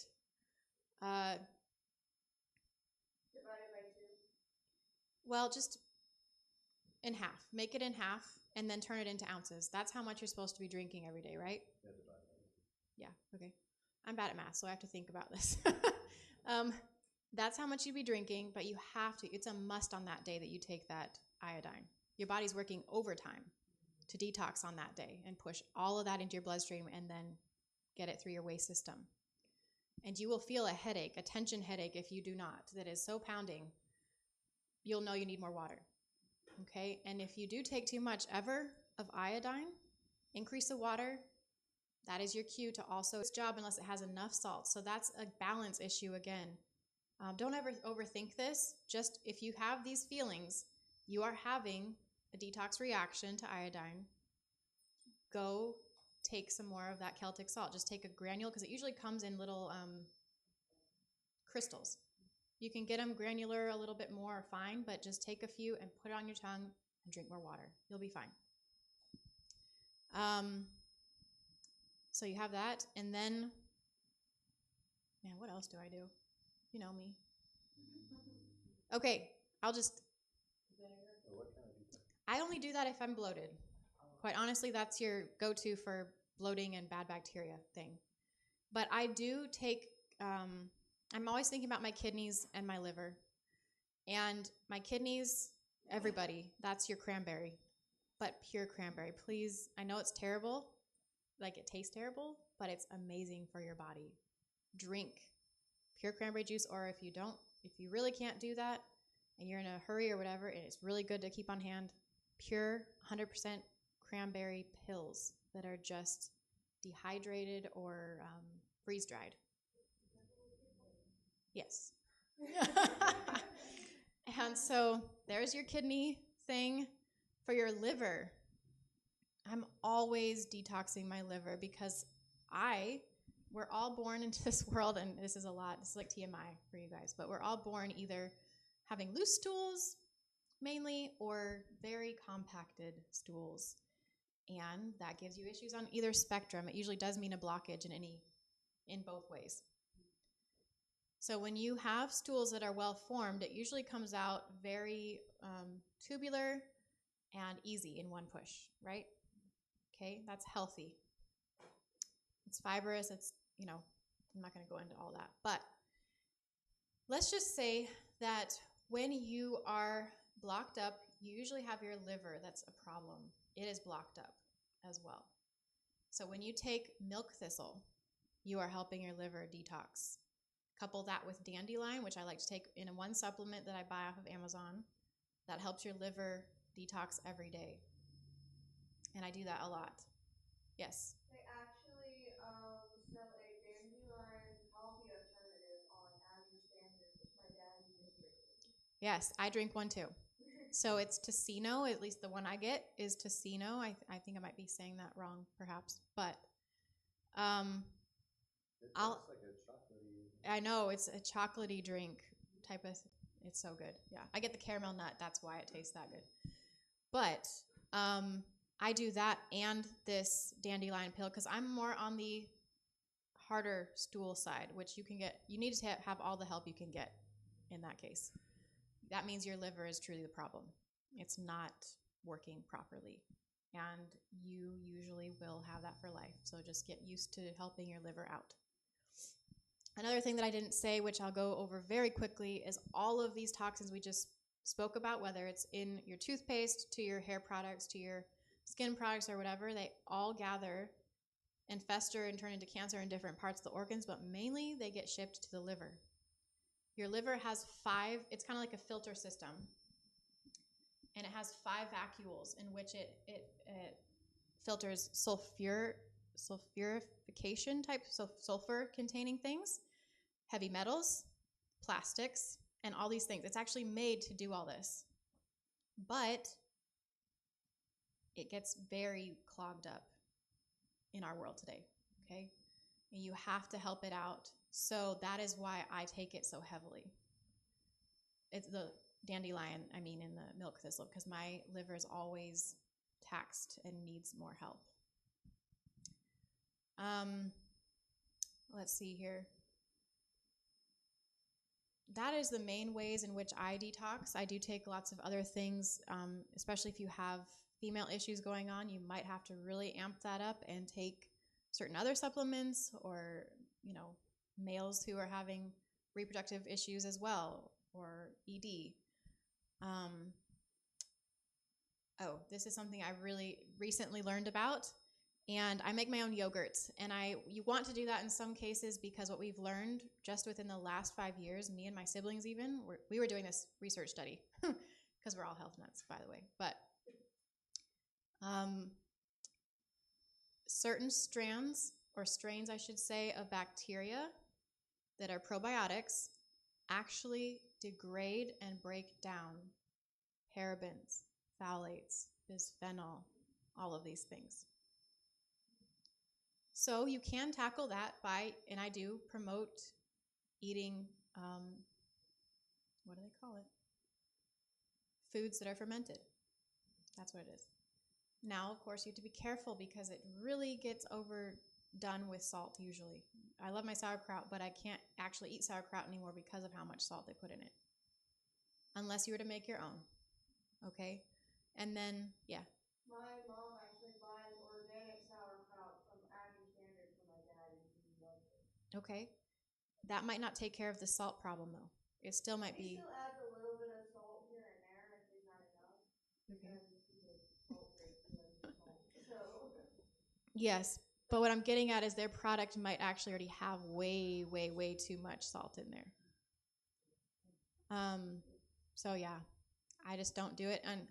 Divided by 2. Well, just in half. Make it in half, and then turn it into ounces. That's how much you're supposed to be drinking every day, right? Yeah, divide by two. Yeah, okay. I'm bad at math, so I have to think about this. That's how much you'd be drinking, but you have to. It's a must on that day that you take that iodine. Your body's working overtime to detox on that day and push all of that into your bloodstream and then get it through your waste system. And you will feel a headache, a tension headache if you do not, that is so pounding. You'll know you need more water. Okay? And if you do take too much ever of iodine, increase the water. That is your cue to also its job unless it has enough salt. So that's a balance issue again. Don't ever overthink this. Just if you have these feelings, you are having a detox reaction to iodine, go take some more of that Celtic salt. Just take a granule because it usually comes in little crystals. You can get them granular a little bit more or fine, but just take a few and put it on your tongue and drink more water. You'll be fine. So you have that, and then, man, what else do I do? You know me. Okay, I'll just, So what kind of detox? I only do that if I'm bloated. Quite honestly, that's your go-to for bloating and bad bacteria thing. But I do take, I'm always thinking about my kidneys and my liver. And my kidneys, everybody, that's your cranberry, but pure cranberry. Please, I know it's terrible, like it tastes terrible, but it's amazing for your body. Drink pure cranberry juice, or if you really can't do that and you're in a hurry or whatever, it's really good to keep on hand, pure 100% cranberry pills that are just dehydrated or freeze-dried. Yes. And so there's your kidney thing. For your liver, I'm always detoxing my liver because we're all born into this world, and this is a lot. This is like TMI for you guys, but we're all born either having loose stools mainly or very compacted stools. And that gives you issues on either spectrum. It usually does mean a blockage in both ways. So when you have stools that are well formed, it usually comes out very tubular and easy in one push, right? Okay, that's healthy. It's fibrous, I'm not going to go into all that. But Let's just say that when you are blocked up, you usually have your liver that's a problem. It is blocked up as well. So when you take milk thistle, you are helping your liver detox. Couple that with dandelion, which I like to take in one supplement that I buy off of Amazon. That helps your liver detox every day. And I do that a lot. Yes. They actually sell a dandelion coffee alternative on Azure Standard, which my dad uses regularly. Yes, I drink one too. So it's Tocino, at least the one I get is Tocino. I think I might be saying that wrong, perhaps. But It tastes like a chocolatey. I know, it's a chocolatey drink type of, it's so good. Yeah, I get the caramel nut. That's why it tastes that good. But I do that and this dandelion pill because I'm more on the harder stool side, which you can get. You need to have all the help you can get in that case. That means your liver is truly the problem. It's not working properly. And you usually will have that for life. So just get used to helping your liver out. Another thing that I didn't say, which I'll go over very quickly, is all of these toxins we just spoke about, whether it's in your toothpaste, to your hair products, to your skin products, or whatever, they all gather and fester and turn into cancer in different parts of the organs, but mainly they get shipped to the liver. Your liver has 5, it's kind of like a filter system, and it has 5 vacuoles in which it filters sulfurification type, so sulfur containing things, heavy metals, plastics, and all these things. It's actually made to do all this. But it gets very clogged up in our world today, okay? And you have to help it out. So that is why I take it so heavily. It's the dandelion, in the milk thistle, because my liver is always taxed and needs more help. Let's see here. That is the main ways in which I detox. I do take lots of other things, especially if you have female issues going on. You might have to really amp that up and take certain other supplements, or, males who are having reproductive issues as well, or ED. This is something I really recently learned about, and I make my own yogurts. And you want to do that in some cases because what we've learned just within the last 5 years, me and my siblings even, we were doing this research study because we're all health nuts, by the way. But certain strains I should say, of bacteria that are probiotics actually degrade and break down parabens, phthalates, bisphenol, all of these things. So you can tackle that by, and I do promote eating, what do they call it? Foods that are fermented. That's what it is. Now, of course, you have to be careful because it really gets overdone with salt usually. I love my sauerkraut, but I can't actually eat sauerkraut anymore because of how much salt they put in it. Unless you were to make your own. Okay? And then, yeah. My mom actually buys organic sauerkraut from Azure Standard for my dad, and he loves it. Okay. That might not take care of the salt problem, though. It still might He be. still adds a little bit of salt here and there if there's not enough. Okay. Because he's a salt freak, he loves the salt. So Yes. But what I'm getting at is their product might actually already have way, way, way too much salt in there. So yeah, I just don't do it. And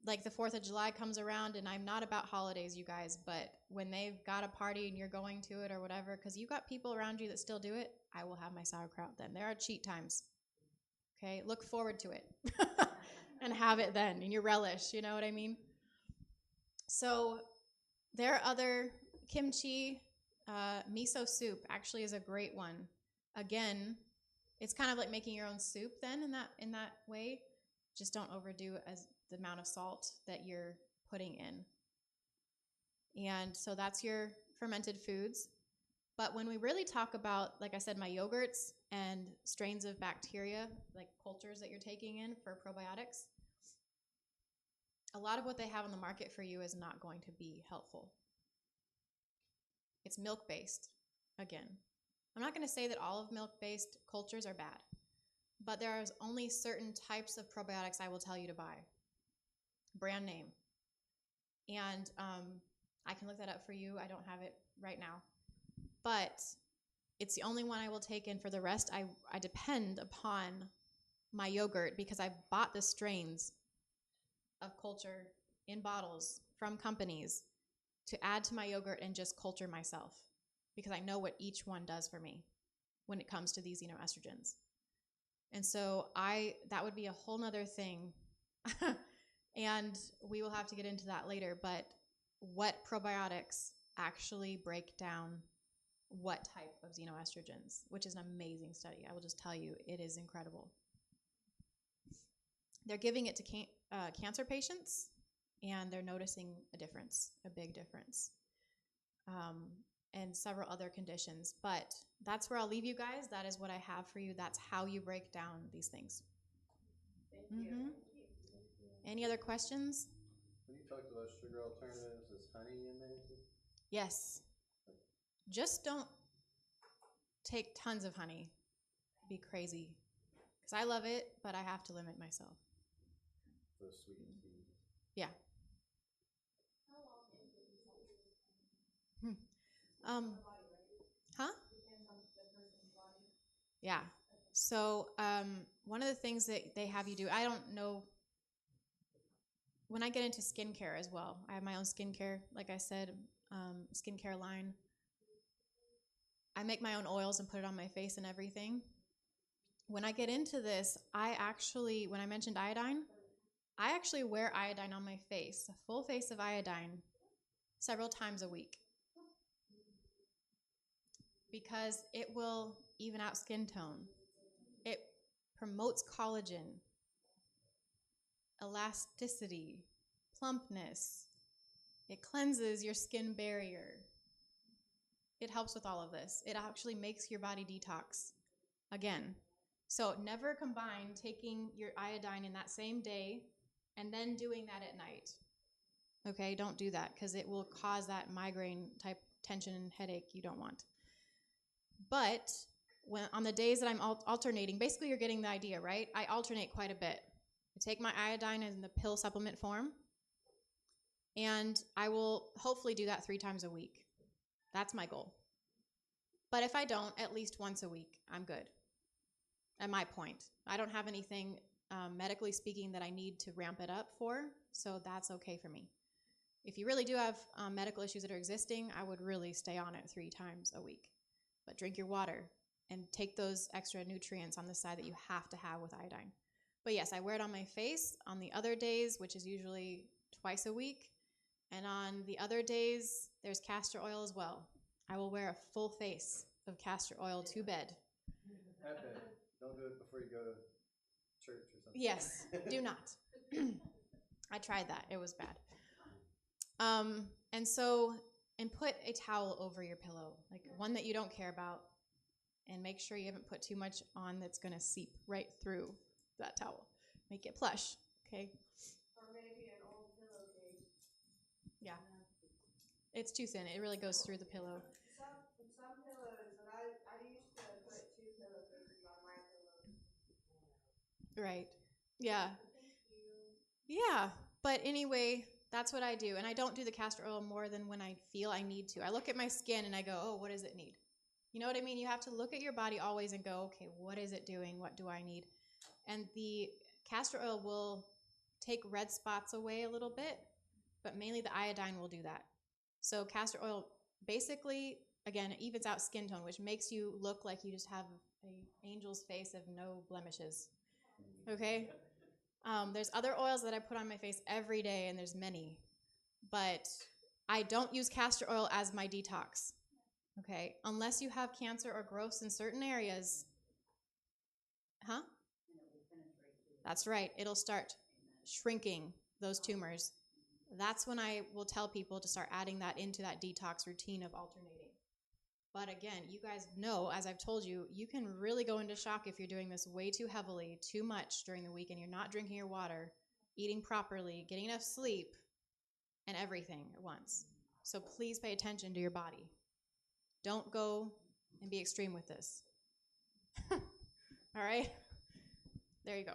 like the 4th of July comes around, and I'm not about holidays, you guys, but when they've got a party and you're going to it or whatever, because you got people around you that still do it, I will have my sauerkraut then. There are cheat times. Okay, look forward to it and have it then in your relish, you know what I mean? So there are other kimchi, miso soup actually is a great one. Again, it's kind of like making your own soup then in that way. Just don't overdo as the amount of salt that you're putting in. And so that's your fermented foods. But when we really talk about, like I said, my yogurts and strains of bacteria, like cultures that you're taking in for probiotics, a lot of what they have on the market for you is not going to be helpful. It's milk-based, again. I'm not going to say that all of milk-based cultures are bad. but there are only certain types of probiotics I will tell you to buy. Brand name. And I can look that up for you. I don't have it right now. But it's the only one I will take in. For the rest, I depend upon my yogurt because I bought the strains of culture in bottles from companies to add to my yogurt and just culture myself because I know what each one does for me when it comes to these xenoestrogens. And so that would be a whole nother thing. And we will have to get into that later, but what probiotics actually break down what type of xenoestrogens, which is an amazing study. I will just tell you, it is incredible. They're giving it to cancer patients, and they're noticing a difference, a big difference, and several other conditions. But that's where I'll leave you guys. That is what I have for you. That's how you break down these things. Thank you. Any other questions? When you talked about sugar alternatives, is honey in there too? Yes. Just don't take tons of honey. Be crazy. Because I love it, but I have to limit myself. For sweet tea. Yeah. How long is it usually? Huh? Depends on the person's body. Yeah. So one of the things that they have you do, I don't know, when I get into skincare as well, I have my own skincare, like I said, skincare line. I make my own oils and put it on my face and everything. When I get into this, when I mentioned iodine, I actually wear iodine on my face, a full face of iodine, several times a week. Because it will even out skin tone. It promotes collagen, elasticity, plumpness. It cleanses your skin barrier. It helps with all of this. It actually makes your body detox again. So never combine taking your iodine in that same day and then doing that at night. Okay, don't do that because it will cause that migraine type tension and headache you don't want. But on the days that I'm alternating, basically you're getting the idea, right? I alternate quite a bit. I take my iodine in the pill supplement form, and I will hopefully do that 3 times a week. That's my goal. But if I don't, at least once a week, I'm good. At my point, I don't have anything medically speaking that I need to ramp it up for, so that's okay for me. If you really do have medical issues that are existing, I would really stay on it 3 times a week. But drink your water and take those extra nutrients on the side that you have to have with iodine. But yes, I wear it on my face on the other days, which is usually twice a week. And on the other days, there's castor oil as well. I will wear a full face of castor oil to bed. At bed. Don't do it before you go to church or something. Yes, do not. I tried that. It was bad. And put a towel over your pillow, like one that you don't care about, and make sure you haven't put too much on that's going to seep right through that towel. Make it plush, okay? Or maybe an old pillowcase. Yeah. It's too thin. It really goes through the pillow. Some pillows, and I used to put 2 pillowcases on my pillow. Right. Yeah. Thank you. Yeah. But anyway, that's what I do. And I don't do the castor oil more than when I feel I need to. I look at my skin and I go, oh, what does it need? You know what I mean? You have to look at your body always and go, okay, what is it doing? What do I need? And the castor oil will take red spots away a little bit, but mainly the iodine will do that. So castor oil basically, again, it evens out skin tone, which makes you look like you just have an angel's face of no blemishes. Okay? There's other oils that I put on my face every day, and there's many. But I don't use castor oil as my detox. Okay? Unless you have cancer or growths in certain areas. Huh? That's right. It'll start shrinking those tumors. That's when I will tell people to start adding that into that detox routine of alternating. But again, you guys know, as I've told you, you can really go into shock if you're doing this way too heavily, too much during the week, and you're not drinking your water, eating properly, getting enough sleep, and everything at once. So please pay attention to your body. Don't go and be extreme with this. All right? There you go.